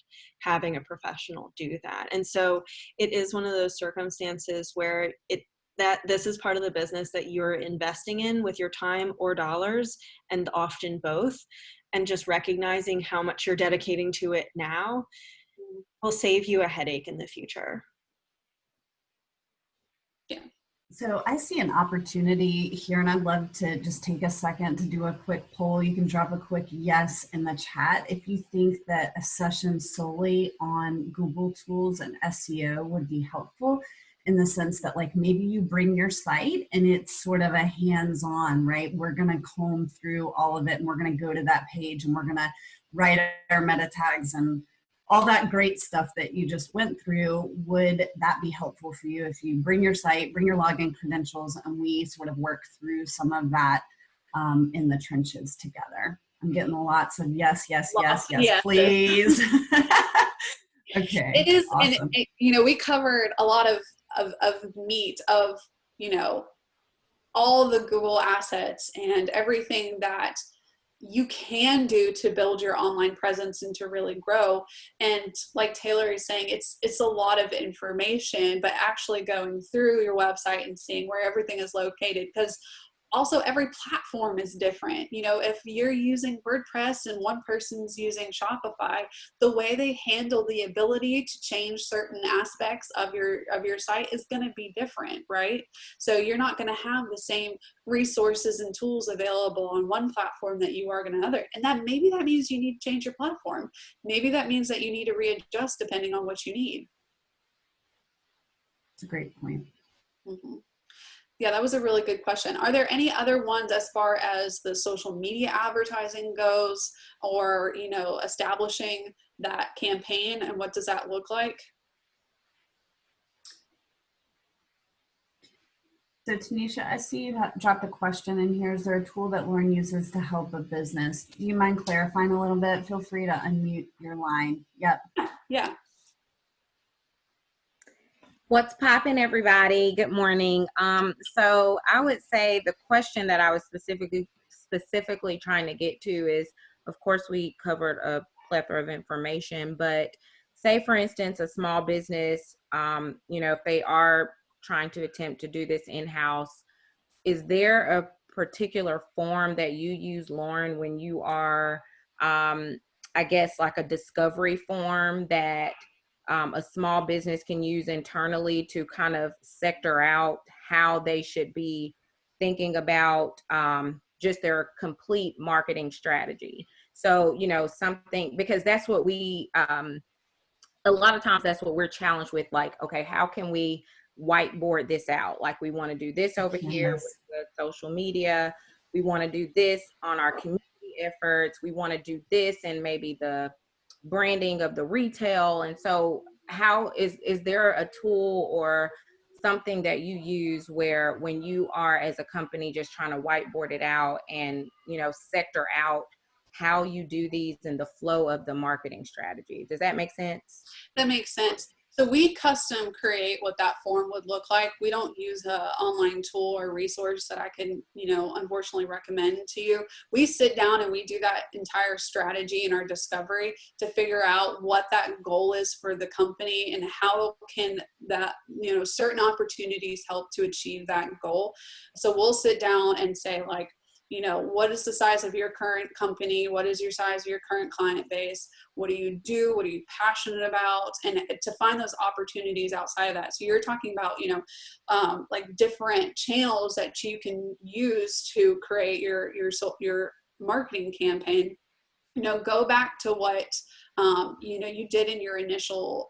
having a professional do that. And so it is one of those circumstances where that this is part of the business that you're investing in with your time or dollars, and often both, and just recognizing how much you're dedicating to it now will save you a headache in the future. Yeah. So I see an opportunity here, and I'd love to just take a second to do a quick poll. You can drop a quick yes in the chat if you think that a session solely on Google tools and SEO would be helpful, in the sense that like maybe you bring your site and it's sort of a hands-on, right? We're going to comb through all of it and we're going to go to that page and we're going to write our meta tags and all that great stuff that you just went through. Would that be helpful for you if you bring your site, bring your login credentials, and we sort of work through some of that in the trenches together? I'm getting lots of yes, please. Okay. It is, awesome. And you know, we covered a lot of meat of, you know, all the Google assets and everything that you can do to build your online presence and to really grow. And like Taylor is saying, it's a lot of information, but actually going through your website and seeing where everything is located, because also every platform is different. You know, if you're using WordPress and one person's using Shopify, the way they handle the ability to change certain aspects of your site is going to be different, right? So you're not going to have the same resources and tools available on one platform that you are going to another. And that means you need to change your platform. Maybe that means that you need to readjust depending on what you need. It's a great point. Mm-hmm. Yeah, that was a really good question. Are there any other ones as far as the social media advertising goes, or, you know, establishing that campaign, and what does that look like? So Tanisha, I see you dropped a question in here. Is there a tool that Lauren uses to help a business? Do you mind clarifying a little bit? Feel free to unmute your line. Yep. Yeah. What's poppin', everybody? Good morning. So I would say the question that I was specifically trying to get to is, of course, we covered a plethora of information, but say, for instance, a small business, you know, if they are trying to attempt to do this in-house, is there a particular form that you use, Lauren, when you are, I guess, like a discovery form that a small business can use internally to kind of sector out how they should be thinking about just their complete marketing strategy? So, you know, something, because that's what we, a lot of times that's what we're challenged with, like, okay, how can we whiteboard this out? Like, we want to do this over here with the social media. We want to do this on our community efforts. We want to do this and maybe the branding of the retail. And so how is there a tool or something that you use where when you are as a company just trying to whiteboard it out and, you know, sector out how you do these and the flow of the marketing strategy? Does that make sense? That makes sense. So we custom create what that form would look like. We don't use an online tool or resource that I can, you know, unfortunately recommend to you. We sit down and we do that entire strategy in our discovery to figure out what that goal is for the company and how can that, you know, certain opportunities help to achieve that goal. So we'll sit down and say, like, you know, what is the size of your current company? What is your size of your current client base? What do you do? What are you passionate about? And to find those opportunities outside of that. So you're talking about, you know, like different channels that you can use to create your marketing campaign. You know, go back to what, you know, you did in your initial,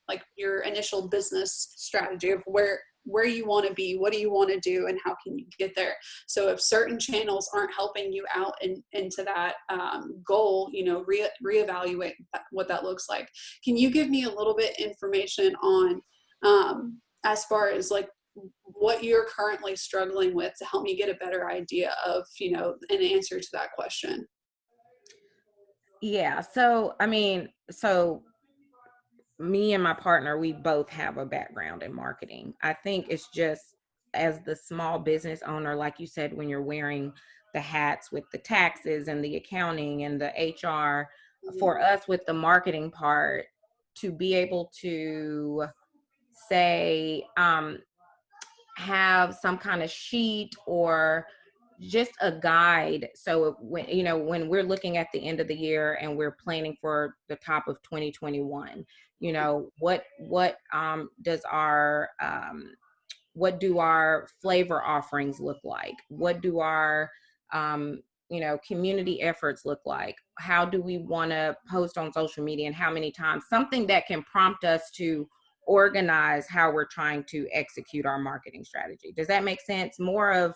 like your initial business strategy of where you want to be, what do you want to do, and how can you get there. So if certain channels aren't helping you out into that goal, you know, reevaluate what that looks like. Can you give me a little bit information on, as far as like what you're currently struggling with to help me get a better idea of, you know, an answer to that question? Yeah. So, I mean, so me and my partner, we both have a background in marketing. I think it's just as the small business owner, like you said, when you're wearing the hats with the taxes and the accounting and the HR, for us with the marketing part, to be able to say, have some kind of sheet or just a guide. So when, you know, when we're looking at the end of the year and we're planning for the top of 2021, you know, does our, what do our flavor offerings look like? What do our, you know, community efforts look like? How do we want to post on social media and how many times? Something that can prompt us to organize how we're trying to execute our marketing strategy. Does that make sense? More of,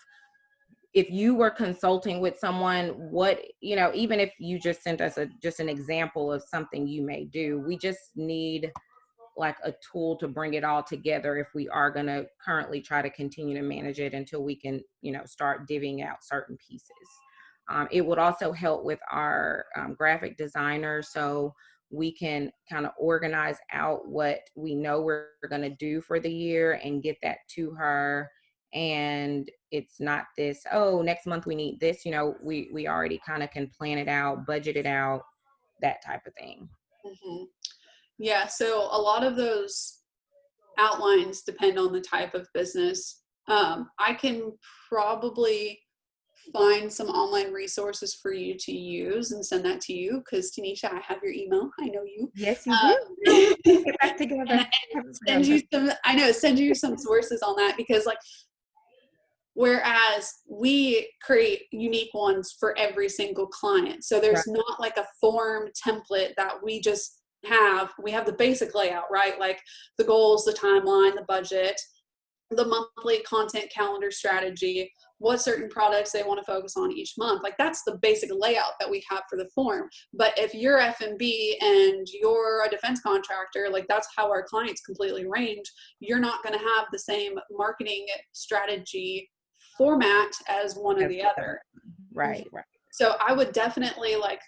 if you were consulting with someone, what, you know, even if you just sent us just an example of something you may do, we just need like a tool to bring it all together if we are going to currently try to continue to manage it until we can, you know, start divvying out certain pieces. It would also help with our graphic designer, so we can kind of organize out what we know we're going to do for the year and get that to her. And it's not this, oh, next month we need this, you know, we already kind of can plan it out, budget it out, that type of thing. Mm-hmm. Yeah, so a lot of those outlines depend on the type of business. I can probably find some online resources for you to use and send that to you, because Tanisha, I have your email. I know you. Yes, you do. Get back together. Send you some sources on that, because like, whereas we create unique ones for every single client. So there's Right. not like a form template that we just have. We have the basic layout, right? Like the goals, the timeline, the budget, the monthly content calendar strategy, what certain products they want to focus on each month. Like that's the basic layout that we have for the form. But if you're F&B and you're a defense contractor, like that's how our clients completely range. You're not going to have the same marketing strategy format as one or the other. Right, right. So I would definitely like,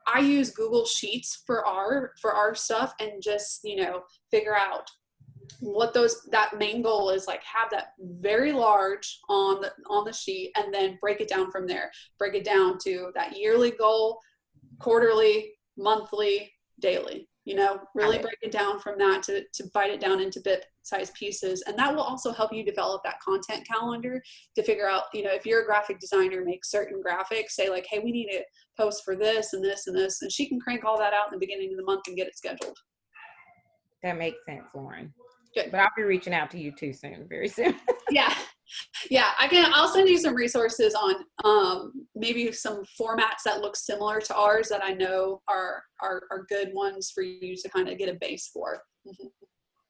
I use Google Sheets for our stuff, and just, you know, figure out what that main goal is, like have that very large on the sheet, and then break it down from there. Break it down to that yearly goal, quarterly, monthly, daily, you know, really break it down from that to bite it down into bit-sized pieces. And that will also help you develop that content calendar to figure out, you know, if you're a graphic designer, make certain graphics, say like, hey, we need to post for this and this and this, and she can crank all that out in the beginning of the month and get it scheduled. That makes sense, Lauren. Good. But I'll be reaching out to you too soon, very soon. Yeah. I'll send you some resources on maybe some formats that look similar to ours that I know are good ones for you to kind of get a base for. Mm-hmm.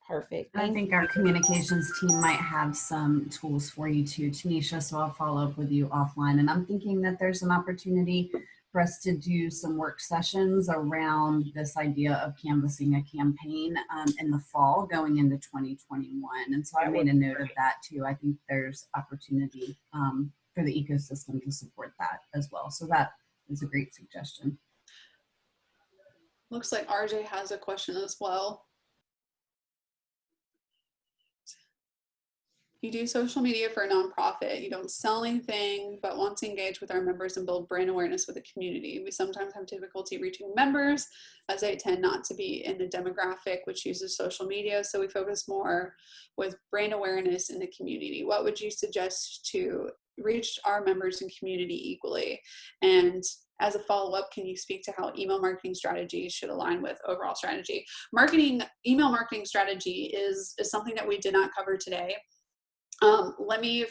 Perfect. I think our communications team might have some tools for you too, Tanisha, so I'll follow up with you offline. And I'm thinking that there's an opportunity for us to do some work sessions around this idea of canvassing a campaign in the fall going into 2021. And so I made a note of that too. I think there's opportunity for the ecosystem to support that as well. So that is a great suggestion. Looks like RJ has a question as well. You do social media for a nonprofit. You don't sell anything, but want to engage with our members and build brand awareness with the community. We sometimes have difficulty reaching members as they tend not to be in the demographic which uses social media. So we focus more with brand awareness in the community. What would you suggest to reached our members and community equally? And as a follow-up, can you speak to how email marketing strategies should align with overall strategy? Email marketing strategy is something that we did not cover today. Let me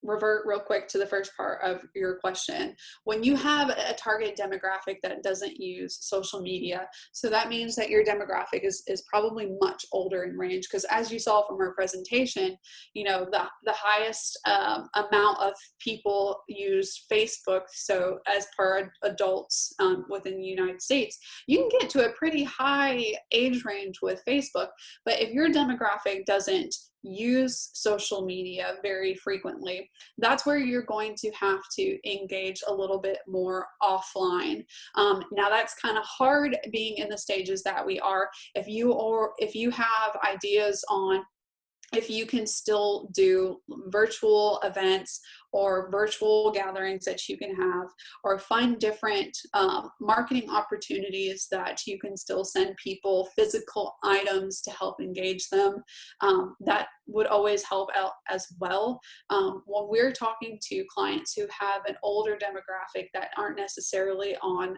revert real quick to the first part of your question. When you have a target demographic that doesn't use social media, so that means that your demographic is probably much older in range, because as you saw from our presentation, you know, the highest amount of people use Facebook. So as per adults within the United States, you can get to a pretty high age range with Facebook. But if your demographic doesn't use social media very frequently, that's where you're going to have to engage a little bit more offline. Now that's kind of hard being in the stages that we are. If you have ideas on if you can still do virtual events or virtual gatherings that you can have, or find different marketing opportunities that you can still send people physical items to help engage them, that would always help out as well. When we're talking to clients who have an older demographic that aren't necessarily on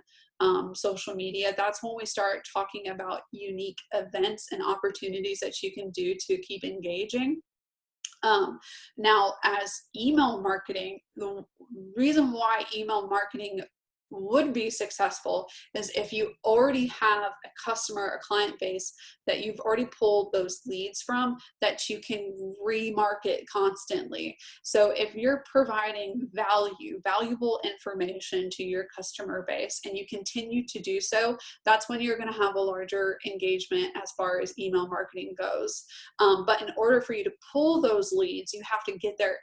social media, that's when we start talking about unique events and opportunities that you can do to keep engaging. Now, as email marketing, the reason why email marketing would be successful is if you already have a customer or client base that you've already pulled those leads from, that you can remarket constantly. So if you're providing valuable information to your customer base and you continue to do so, that's when you're going to have a larger engagement as far as email marketing goes. But in order for you to pull those leads, you have to get their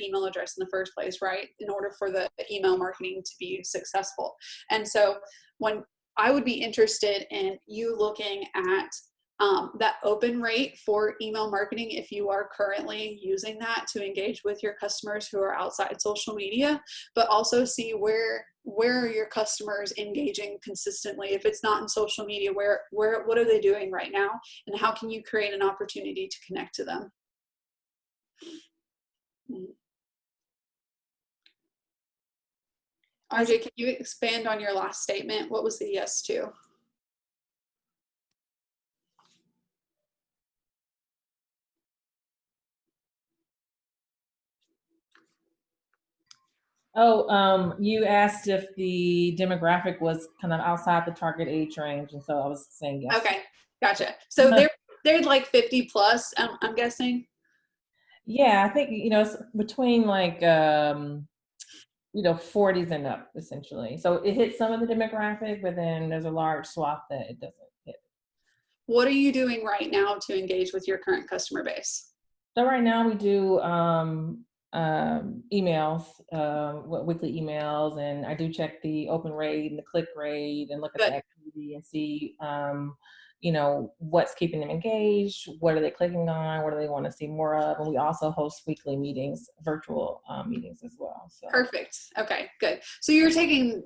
email address in the first place, right? In order for the email marketing to be successful. And so when I would be interested in you looking at that open rate for email marketing, if you are currently using that to engage with your customers who are outside social media, but also see where are your customers engaging consistently. If it's not in social media, what are they doing right now, and how can you create an opportunity to connect to them? RJ, can you expand on your last statement? What was the yes to? Oh, you asked if the demographic was kind of outside the target age range, and so I was saying yes. Okay, gotcha. So they're like 50 plus, I'm guessing. Yeah, I think it's between like 40s and up, essentially. So it hits some of the demographic, but then there's a large swath that it doesn't hit. What are you doing right now to engage with your current customer base? So right now we do emails, weekly emails, and I do check the open rate and the click rate and look at the activity and see what's keeping them engaged, what are they clicking on, what do they want to see more of. And we also host weekly meetings, virtual meetings as well. So. Perfect. Okay, good. So you're taking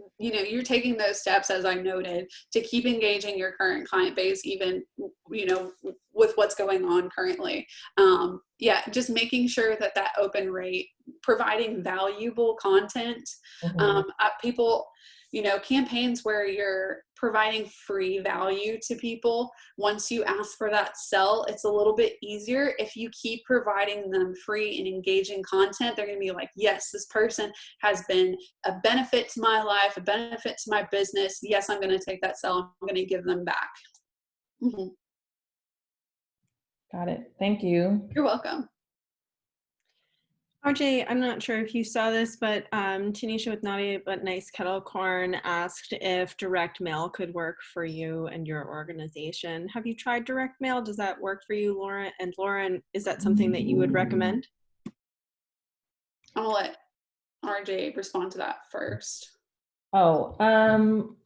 those steps, as I noted, to keep engaging your current client base, even with what's going on currently. Just making sure that open rate, providing valuable content. People, campaigns where you're providing free value to people, once you ask for that sell, it's a little bit easier. If you keep providing them free and engaging content, they're going to be like, yes, this person has been a benefit to my life, a benefit to my business. Yes, I'm going to take that sell. I'm going to give them back. Mm-hmm. Got it. Thank you. You're welcome. RJ, I'm not sure if you saw this, but Tanisha with Naughty But Nice Kettle Corn asked if direct mail could work for you and your organization. Have you tried direct mail? Does that work for you, Lauren? And Lauren, is that something that you would recommend? I'll let RJ respond to that first. Oh,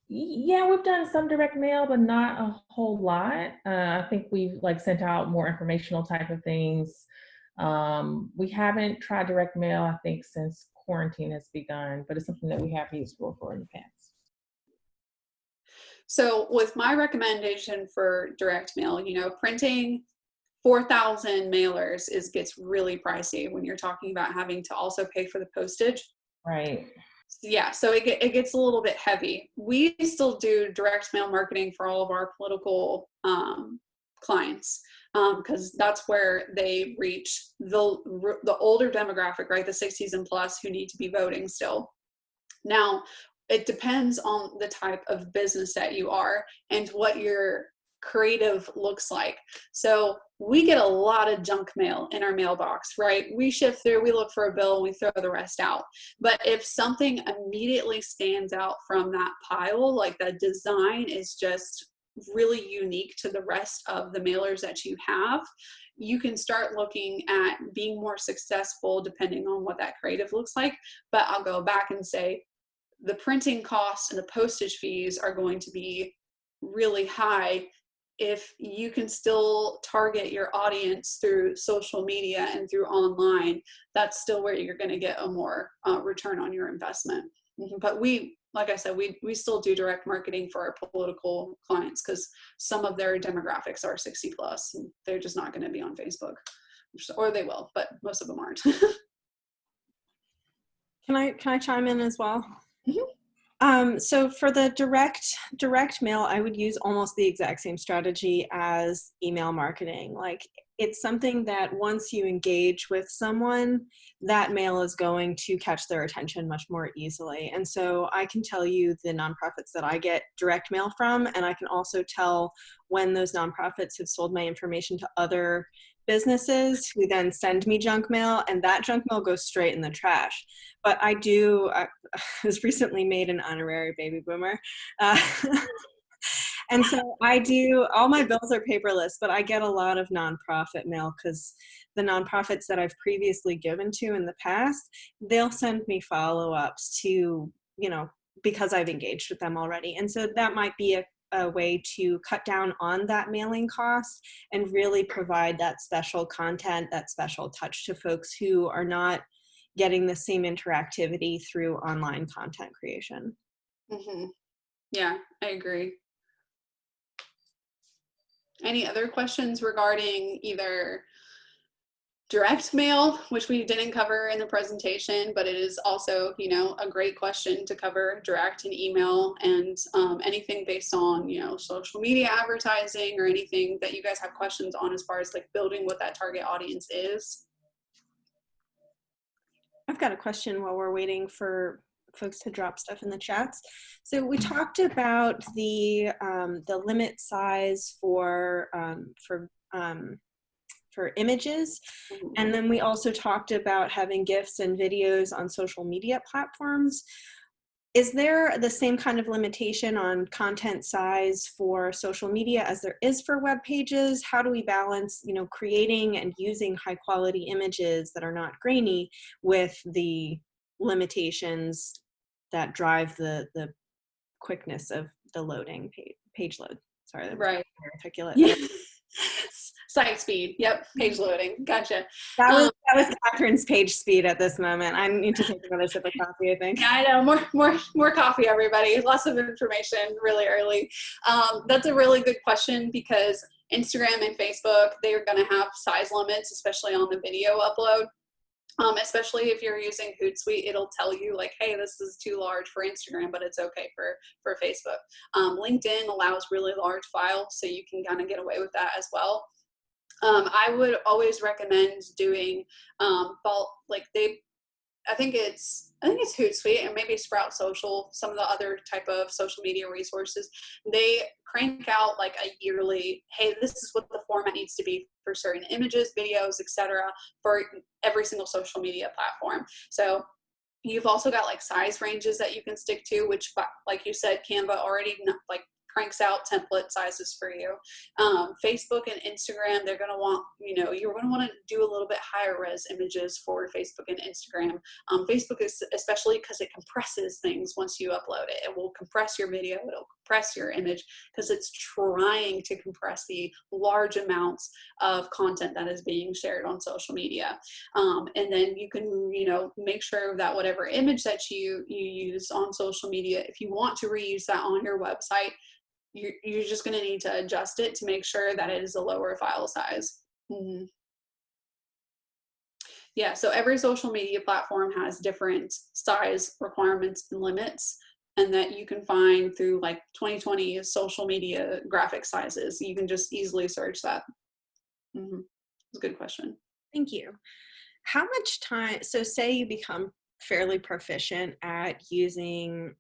yeah, we've done some direct mail, but not a whole lot. I think we've sent out more informational type of things. We haven't tried direct mail, I think, since quarantine has begun, but it's something that we have used for in the past. So with my recommendation for direct mail, printing 4,000 mailers gets really pricey when you're talking about having to also pay for the postage. Right. Yeah, so it gets a little bit heavy. We still do direct mail marketing for all of our political clients, because that's where they reach the older demographic, right? The 60s and plus who need to be voting still. Now, it depends on the type of business that you are and what your creative looks like. So we get a lot of junk mail in our mailbox, right? We shift through, we look for a bill, and we throw the rest out. But if something immediately stands out from that pile, like the design is just really unique to the rest of the mailers that you have, you can start looking at being more successful depending on what that creative looks like. But I'll go back and say the printing costs and the postage fees are going to be really high. If you can still target your audience through social media and through online, that's still where you're going to get a more return on your investment. But like I said, we still do direct marketing for our political clients because some of their demographics are 60 plus. And they're just not going to be on Facebook, or they will, but most of them aren't. Can I chime in as well? Mm-hmm. So for the direct mail, I would use almost the exact same strategy as email marketing. Like, it's something that once you engage with someone, that mail is going to catch their attention much more easily. And so I can tell you the nonprofits that I get direct mail from, and I can also tell when those nonprofits have sold my information to other businesses who then send me junk mail, and that junk mail goes straight in the trash. But I was recently made an honorary baby boomer. And so I do, all my bills are paperless, but I get a lot of nonprofit mail because the nonprofits that I've previously given to in the past, they'll send me follow-ups to, because I've engaged with them already. And so that might be a way to cut down on that mailing cost and really provide that special content, that special touch to folks who are not getting the same interactivity through online content creation. Mm-hmm. Yeah, I agree. Any other questions regarding either direct mail, which we didn't cover in the presentation, but it is also, a great question to cover, direct and email, and anything based on, social media advertising, or anything that you guys have questions on as far as like building what that target audience is? I've got a question while we're waiting for folks to drop stuff in the chats. So we talked about the limit size for images, and then we also talked about having GIFs and videos on social media platforms. Is there the same kind of limitation on content size for social media as there is for web pages? How do we balance, creating and using high quality images that are not grainy with the limitations that drive the quickness of the loading page load? Sorry, that was right. articulate. Yeah. Site speed. Yep. Page loading. Gotcha. That was Catherine's page speed at this moment. I need to take another sip of coffee, I think. Yeah, I know. More coffee, everybody. Lots of information really early. That's a really good question because Instagram and Facebook, they are going to have size limits, especially on the video upload. Especially if you're using Hootsuite, it'll tell you like, hey, this is too large for Instagram, but it's okay for Facebook. LinkedIn allows really large files, so you can kind of get away with that as well. I would always recommend doing bulk, I think it's Hootsuite and maybe Sprout Social, some of the other type of social media resources. They crank out like a yearly, hey, this is what the format needs to be for certain images, videos, etc., for every single social media platform. So you've also got like size ranges that you can stick to, which, like you said, Canva already cranks out template sizes for you. Facebook and Instagram, they're going to want, you're going to want to do a little bit higher res images for Facebook and Instagram. Facebook is especially because it compresses things once you upload it. It will compress your video, it'll compress your image because it's trying to compress the large amounts of content that is being shared on social media. And then you can, make sure that whatever image that you use on social media, if you want to reuse that on your website, you're just going to need to adjust it to make sure that it is a lower file size. Mhm. Yeah, so every social media platform has different size requirements and limits, and that you can find through like 2020 social media graphic sizes. You can just easily search that. It's a good question. Thank you. How much time, so say you become fairly proficient at using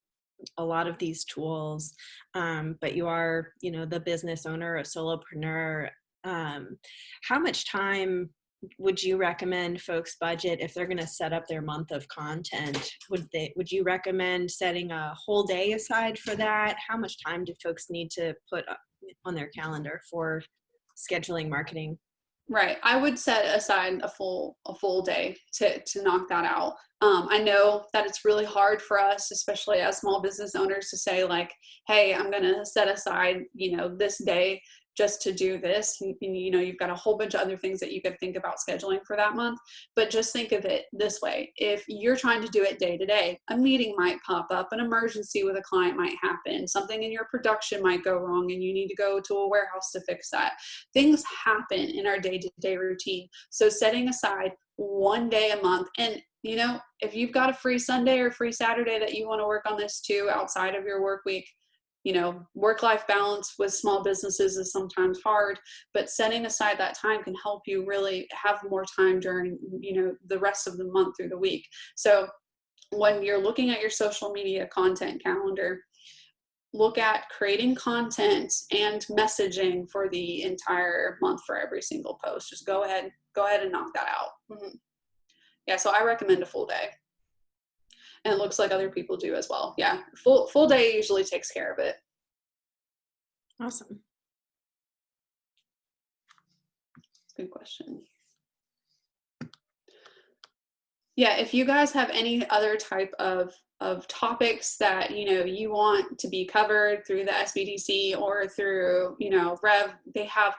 a lot of these tools, but you are, the business owner, a solopreneur. How much time would you recommend folks budget if they're going to set up their month of content? Would you recommend setting a whole day aside for that? How much time do folks need to put on their calendar for scheduling marketing? Right. I would set aside a full day to knock that out. I know that it's really hard for us, especially as small business owners, to say like, hey, I'm going to set aside, this day just to do this. You've got a whole bunch of other things that you could think about scheduling for that month. But just think of it this way. If you're trying to do it day to day, a meeting might pop up, an emergency with a client might happen, something in your production might go wrong and you need to go to a warehouse to fix that. Things happen in our day-to-day routine. So setting aside one day a month, and if you've got a free Sunday or free Saturday that you want to work on this too outside of your work week, work-life balance with small businesses is sometimes hard, but setting aside that time can help you really have more time during, the rest of the month through the week. So when you're looking at your social media content calendar, look at creating content and messaging for the entire month for every single post. Just go ahead and knock that out. Yeah, so I recommend a full day. And it looks like other people do as well. Yeah, full day usually takes care of it. Awesome. Good question. Yeah, if you guys have any other type of topics that you want to be covered through the SBDC or through Rev, they have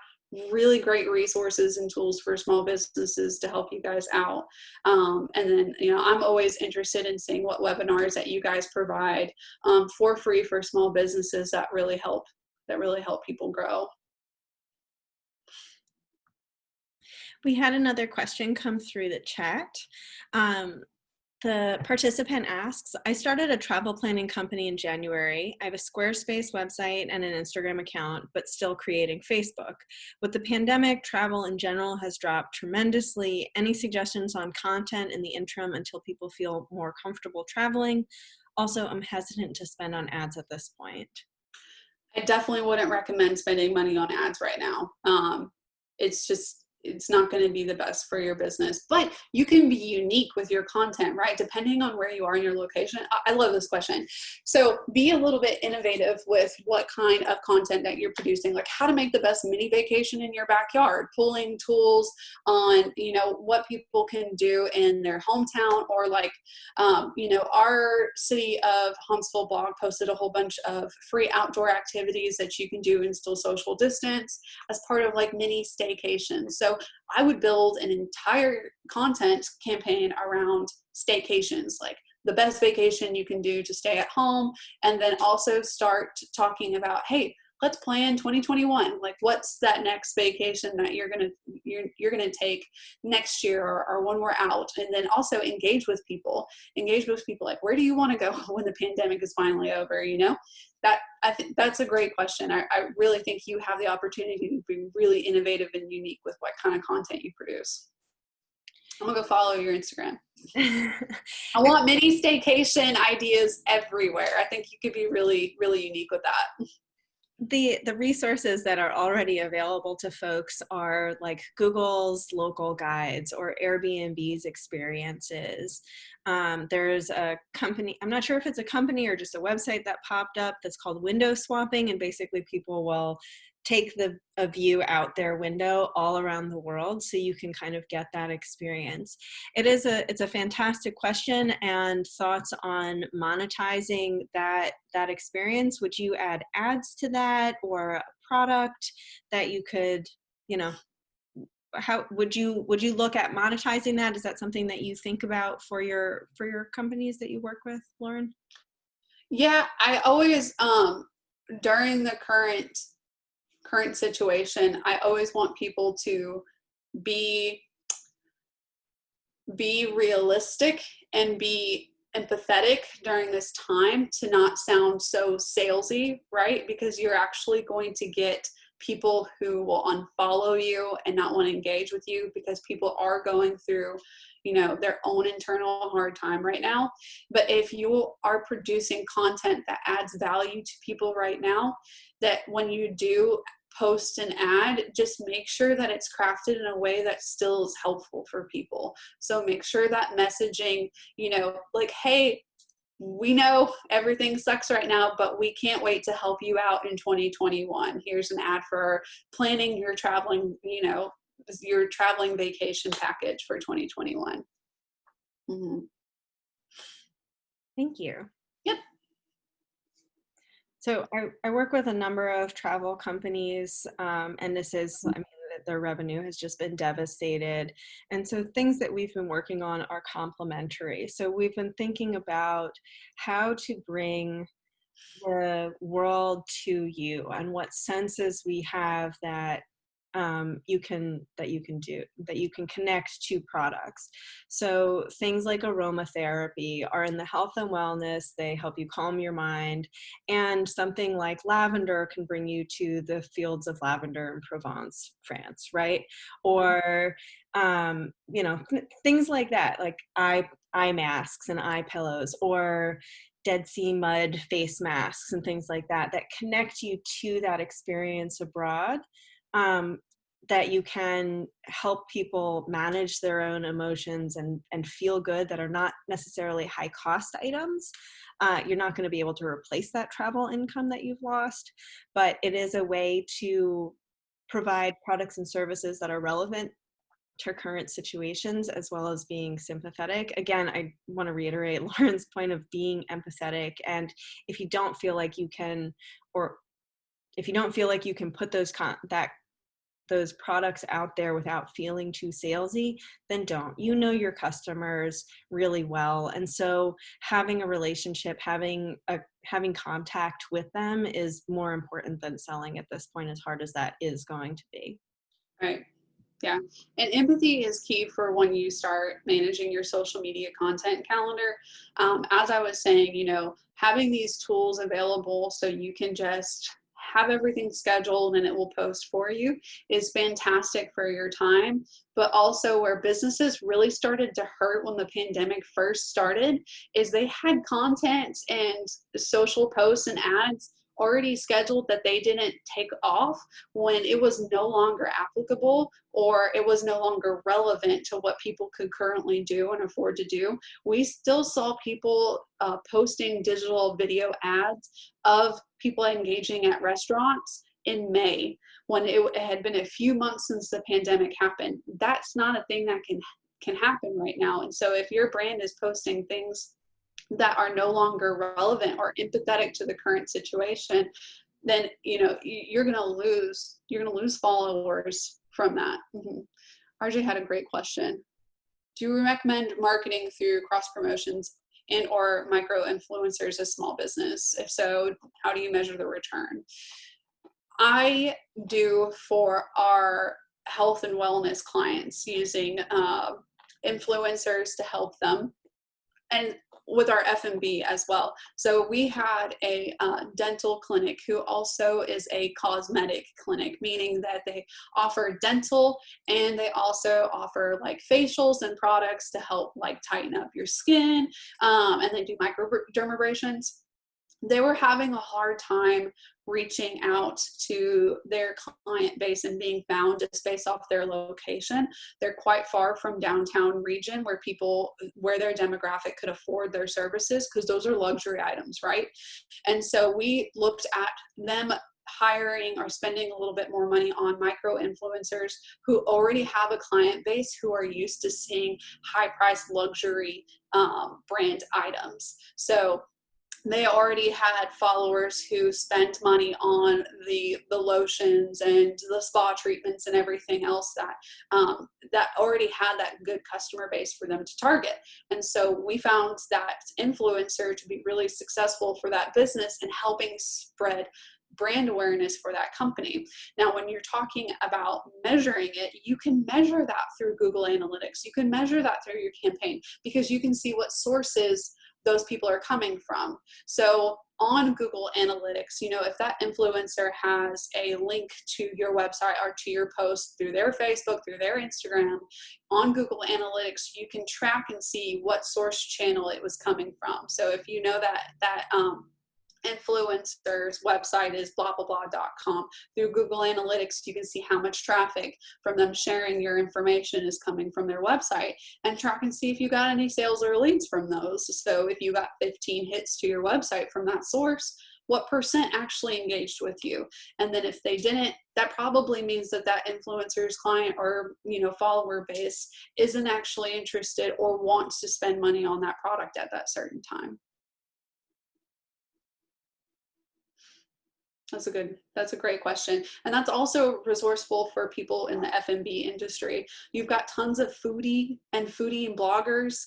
really great resources and tools for small businesses to help you guys out. And then I'm always interested in seeing what webinars that you guys provide for free for small businesses that really help people grow. We had another question come through the chat. The participant asks, I started a travel planning company in January. I have a Squarespace website and an Instagram account, but still creating Facebook. With the pandemic, travel in general has dropped tremendously. Any suggestions on content in the interim until people feel more comfortable traveling? Also, I'm hesitant to spend on ads at this point. I definitely wouldn't recommend spending money on ads right now. It's not going to be the best for your business, but you can be unique with your content, right? Depending on where you are in your location. I love this question. So be a little bit innovative with what kind of content that you're producing, like how to make the best mini vacation in your backyard, pulling tools on, what people can do in their hometown, or like, our city of Huntsville blog posted a whole bunch of free outdoor activities that you can do and still social distance as part of like mini staycations. So I would build an entire content campaign around staycations, like the best vacation you can do to stay at home, and then also start talking about, hey, let's plan 2021. Like, what's that next vacation that you're gonna take next year, or when we're out? And then also engage with people. Like, where do you want to go when the pandemic is finally over? That I think that's a great question. I really think you have the opportunity to be really innovative and unique with what kind of content you produce. I'm gonna go follow your Instagram. I want mini staycation ideas everywhere. I think you could be really, really unique with that. The resources that are already available to folks are like Google's local guides or Airbnb's experiences. There's a company, I'm not sure if it's a company or just a website that popped up that's called window swapping, and basically people will take a view out their window all around the world, so you can kind of get that experience. It's a fantastic question, and thoughts on monetizing that experience. Would you add ads to that, or a product that you could, how would you look at monetizing that? Is that something that you think about for your companies that you work with, Lauren? Yeah, I always during the current situation, I always want people to be realistic and be empathetic during this time to not sound so salesy, right? Because you're actually going to get people who will unfollow you and not want to engage with you, because people are going through, you know, their own internal hard time right now. But if you are producing content that adds value to people right now, that when you do post an ad, just make sure that it's crafted in a way that still is helpful for people. So make sure that messaging, you know, like, hey, we know everything sucks right now, but we can't wait to help you out in 2021. Here's an ad for planning your traveling, you know, your traveling vacation package for 2021. Mm-hmm. Thank you. Yep. So I work with a number of travel companies, and this is, I mean, their revenue has just been devastated. And so things that we've been working on are complementary. So we've been thinking about how to bring the world to you and what senses we have that you can connect to products. So things like aromatherapy are in the health and wellness. They help you calm your mind, and something like lavender can bring you to the fields of lavender in Provence, France, right? Or you know, things like that, like eye masks and eye pillows, or Dead Sea mud face masks and things like that, that connect you to that experience abroad. That you can help people manage their own emotions and feel good, that are not necessarily high cost items. You're not going to be able to replace that travel income that you've lost, but it is a way to provide products and services that are relevant to current situations, as well as being sympathetic. Again, I want to reiterate Lauren's point of being empathetic. And if you don't feel like you can, or if you don't feel like you can put those products out there without feeling too salesy, then don't. You know your customers really well. And so having a relationship, having contact with them is more important than selling at this point, as hard as that is going to be. Right. Yeah. And empathy is key for when you start managing your social media content calendar. As I was saying, you know, having these tools available so you can just have everything scheduled and it will post for you is fantastic for your time. But also, where businesses really started to hurt when the pandemic first started is they had content and social posts and ads already scheduled that they didn't take off when it was no longer applicable, or it was no longer relevant to what people could currently do and afford to do. We still saw people posting digital video ads of people engaging at restaurants in May, when it had been a few months since the pandemic happened. That's not a thing that can happen right now. And so if your brand is posting things that are no longer relevant or empathetic to the current situation, then, you know, you're going to lose followers from that. Mm-hmm. RJ had a great question. Do you recommend marketing through cross promotions and or micro influencers as small business? If so, how do you measure the return? I do for our health and wellness clients, using influencers to help them, and with our F&B as well. So we had a dental clinic who also is a cosmetic clinic, meaning that they offer dental and they also offer like facials and products to help like tighten up your skin, and they do microdermabrasions. They were having a hard time reaching out to their client base and being found just based off their location. They're quite far from downtown region where their demographic could afford their services, because those are luxury items, right? And so we looked at them hiring or spending a little bit more money on micro influencers who already have a client base who are used to seeing high priced luxury brand items. So they already had followers who spent money on the lotions and the spa treatments and everything else that already had that good customer base for them to target. And so we found that influencer to be really successful for that business and helping spread brand awareness for that company. Now, when you're talking about measuring it, you can measure that through Google Analytics. You can measure that through your campaign because you can see what sources those people are coming from. So on Google Analytics, you know, if that influencer has a link to your website or to your post through their Facebook, through their Instagram, on Google Analytics, you can track and see what source channel it was coming from. So if you know that influencer's website is blah blah blah.com, through Google Analytics you can see how much traffic from them sharing your information is coming from their website, and track and see if you got any sales or leads from those. So if you got 15 hits to your website from that source, what percent actually engaged with you? And then if they didn't, that probably means that that influencer's client or, you know, follower base isn't actually interested or wants to spend money on that product at that certain time. That's a great question. And that's also resourceful for people in the F&B industry. You've got tons of foodie bloggers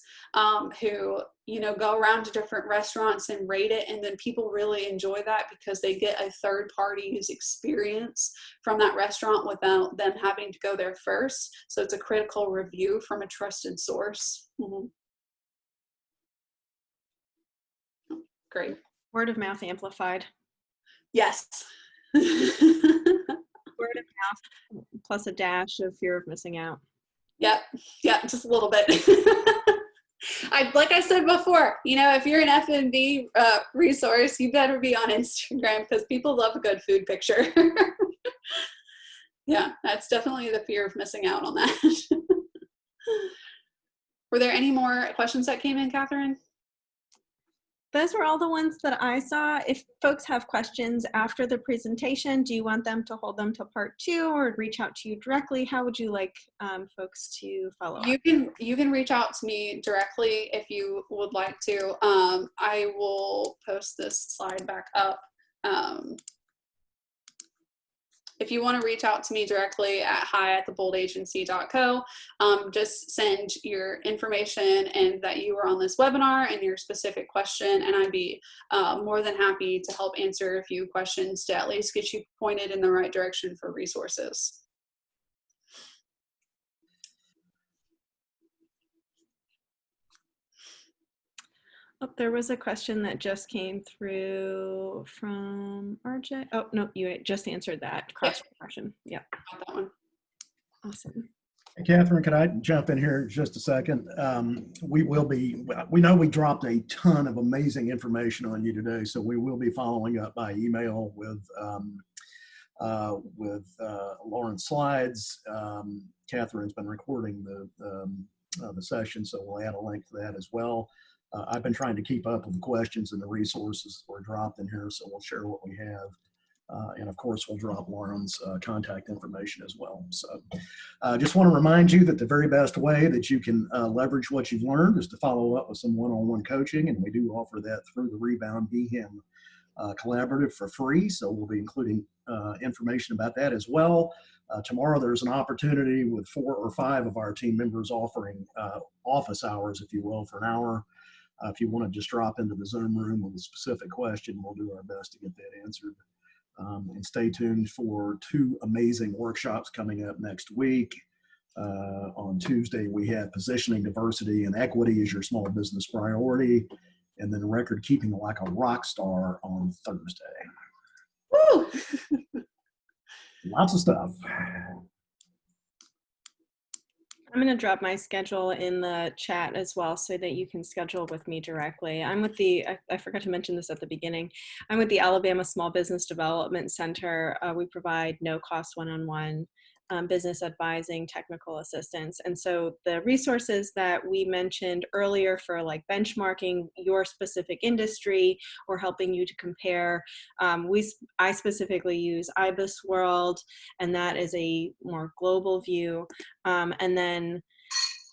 who, you know, go around to different restaurants and rate it. And then people really enjoy that because they get a third party's experience from that restaurant without them having to go there first. So it's a critical review from a trusted source. Mm-hmm. Great. Word of mouth amplified. Yes. Word of mouth plus a dash of fear of missing out. Yep, just a little bit. Like I said before, you know, if you're an F&B resource, you better be on Instagram because people love a good food picture. Yeah, that's definitely the fear of missing out on that. Were there any more questions that came in, Catherine? Those were all the ones that I saw. If folks have questions after the presentation, do you want them to hold them to part 2 or reach out to you directly? How would you like folks to follow up? You can reach out to me directly if you would like to. I will post this slide back up. If you want to reach out to me directly at hi@theboldagency.co, just send your information and that you were on this webinar and your specific question, and I'd be more than happy to help answer a few questions to at least get you pointed in the right direction for resources. Oh, there was a question that just came through from RJ. Oh, no, you just answered that cross question. Yeah. Got that one. Awesome. Hey, Catherine, could I jump in here just a second? We know we dropped a ton of amazing information on you today, so we will be following up by email with Lauren's slides. Catherine's been recording the session, so we'll add a link to that as well. I've been trying to keep up with the questions and the resources that were dropped in here, so we'll share what we have. And of course, we'll drop Lauren's contact information as well. So just want to remind you that the very best way that you can leverage what you've learned is to follow up with some one-on-one coaching. And we do offer that through the Rebound Be Him Collaborative for free. So we'll be including information about that as well. Tomorrow, there's an opportunity with 4 or 5 of our team members offering office hours, if you will, for an hour. If you want to just drop into the Zoom room with a specific question, we'll do our best to get that answered. And stay tuned for 2 amazing workshops coming up next week. On Tuesday, we have positioning diversity and equity as your small business priority, and then record keeping like a rock star on Thursday. Woo! Lots of stuff. I'm going to drop my schedule in the chat as well so that you can schedule with me directly. I'm with I forgot to mention this at the beginning. I'm with the Alabama Small Business Development Center. We provide no-cost one-on-one business advising, technical assistance. And so the resources that we mentioned earlier for like benchmarking your specific industry or helping you to compare, I specifically use IBIS World, and that is a more global view. And then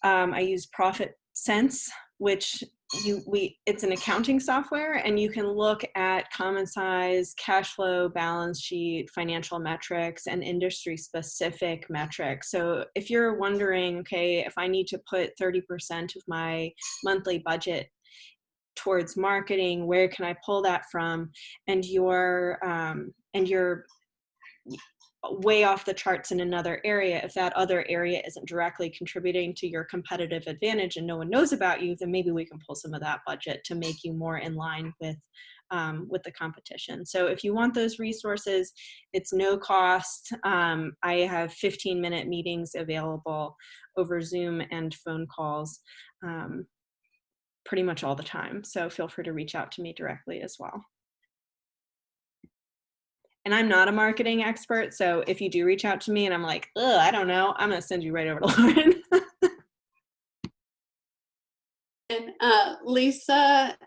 I use Profit Sense, which it's an accounting software, and you can look at common size, cash flow, balance sheet, financial metrics, and industry specific metrics. So if you're wondering, okay, if I need to put 30% of my monthly budget towards marketing, where can I pull that from? And and you're way off the charts in another area, if that other area isn't directly contributing to your competitive advantage and no one knows about you, then maybe we can pull some of that budget to make you more in line with the competition. So if you want those resources, it's no cost. I have 15-minute meetings available over Zoom and phone calls pretty much all the time. So feel free to reach out to me directly as well. And I'm not a marketing expert, so if you do reach out to me and I'm like, ugh, I don't know, I'm gonna send you right over to Lauren. And Lisa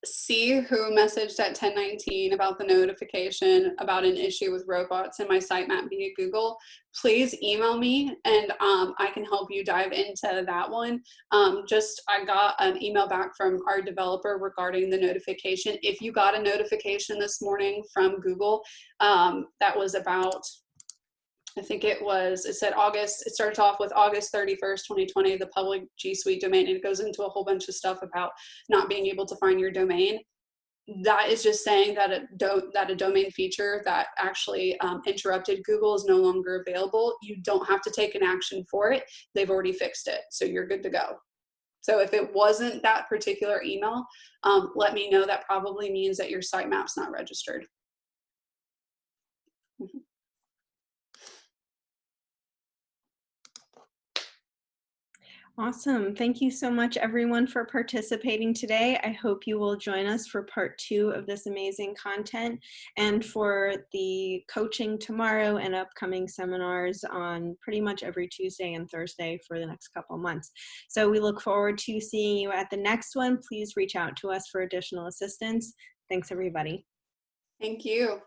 C, who messaged at 10:19 about the notification about an issue with robots in my sitemap via Google, please email me and I can help you dive into that one. I got an email back from our developer regarding the notification. If you got a notification this morning from Google, that was about, I think it said August, it starts off with August 31st, 2020, the public G Suite domain, and it goes into a whole bunch of stuff about not being able to find your domain. That is just saying that a domain feature that actually interrupted Google is no longer available. You don't have to take an action for it. They've already fixed it, so you're good to go. So if it wasn't that particular email, let me know. That probably means that your sitemap's not registered. Awesome. Thank you so much, everyone, for participating today. I hope you will join us for part 2 of this amazing content and for the coaching tomorrow and upcoming seminars on pretty much every Tuesday and Thursday for the next couple months. So we look forward to seeing you at the next one. Please reach out to us for additional assistance. Thanks, everybody. Thank you.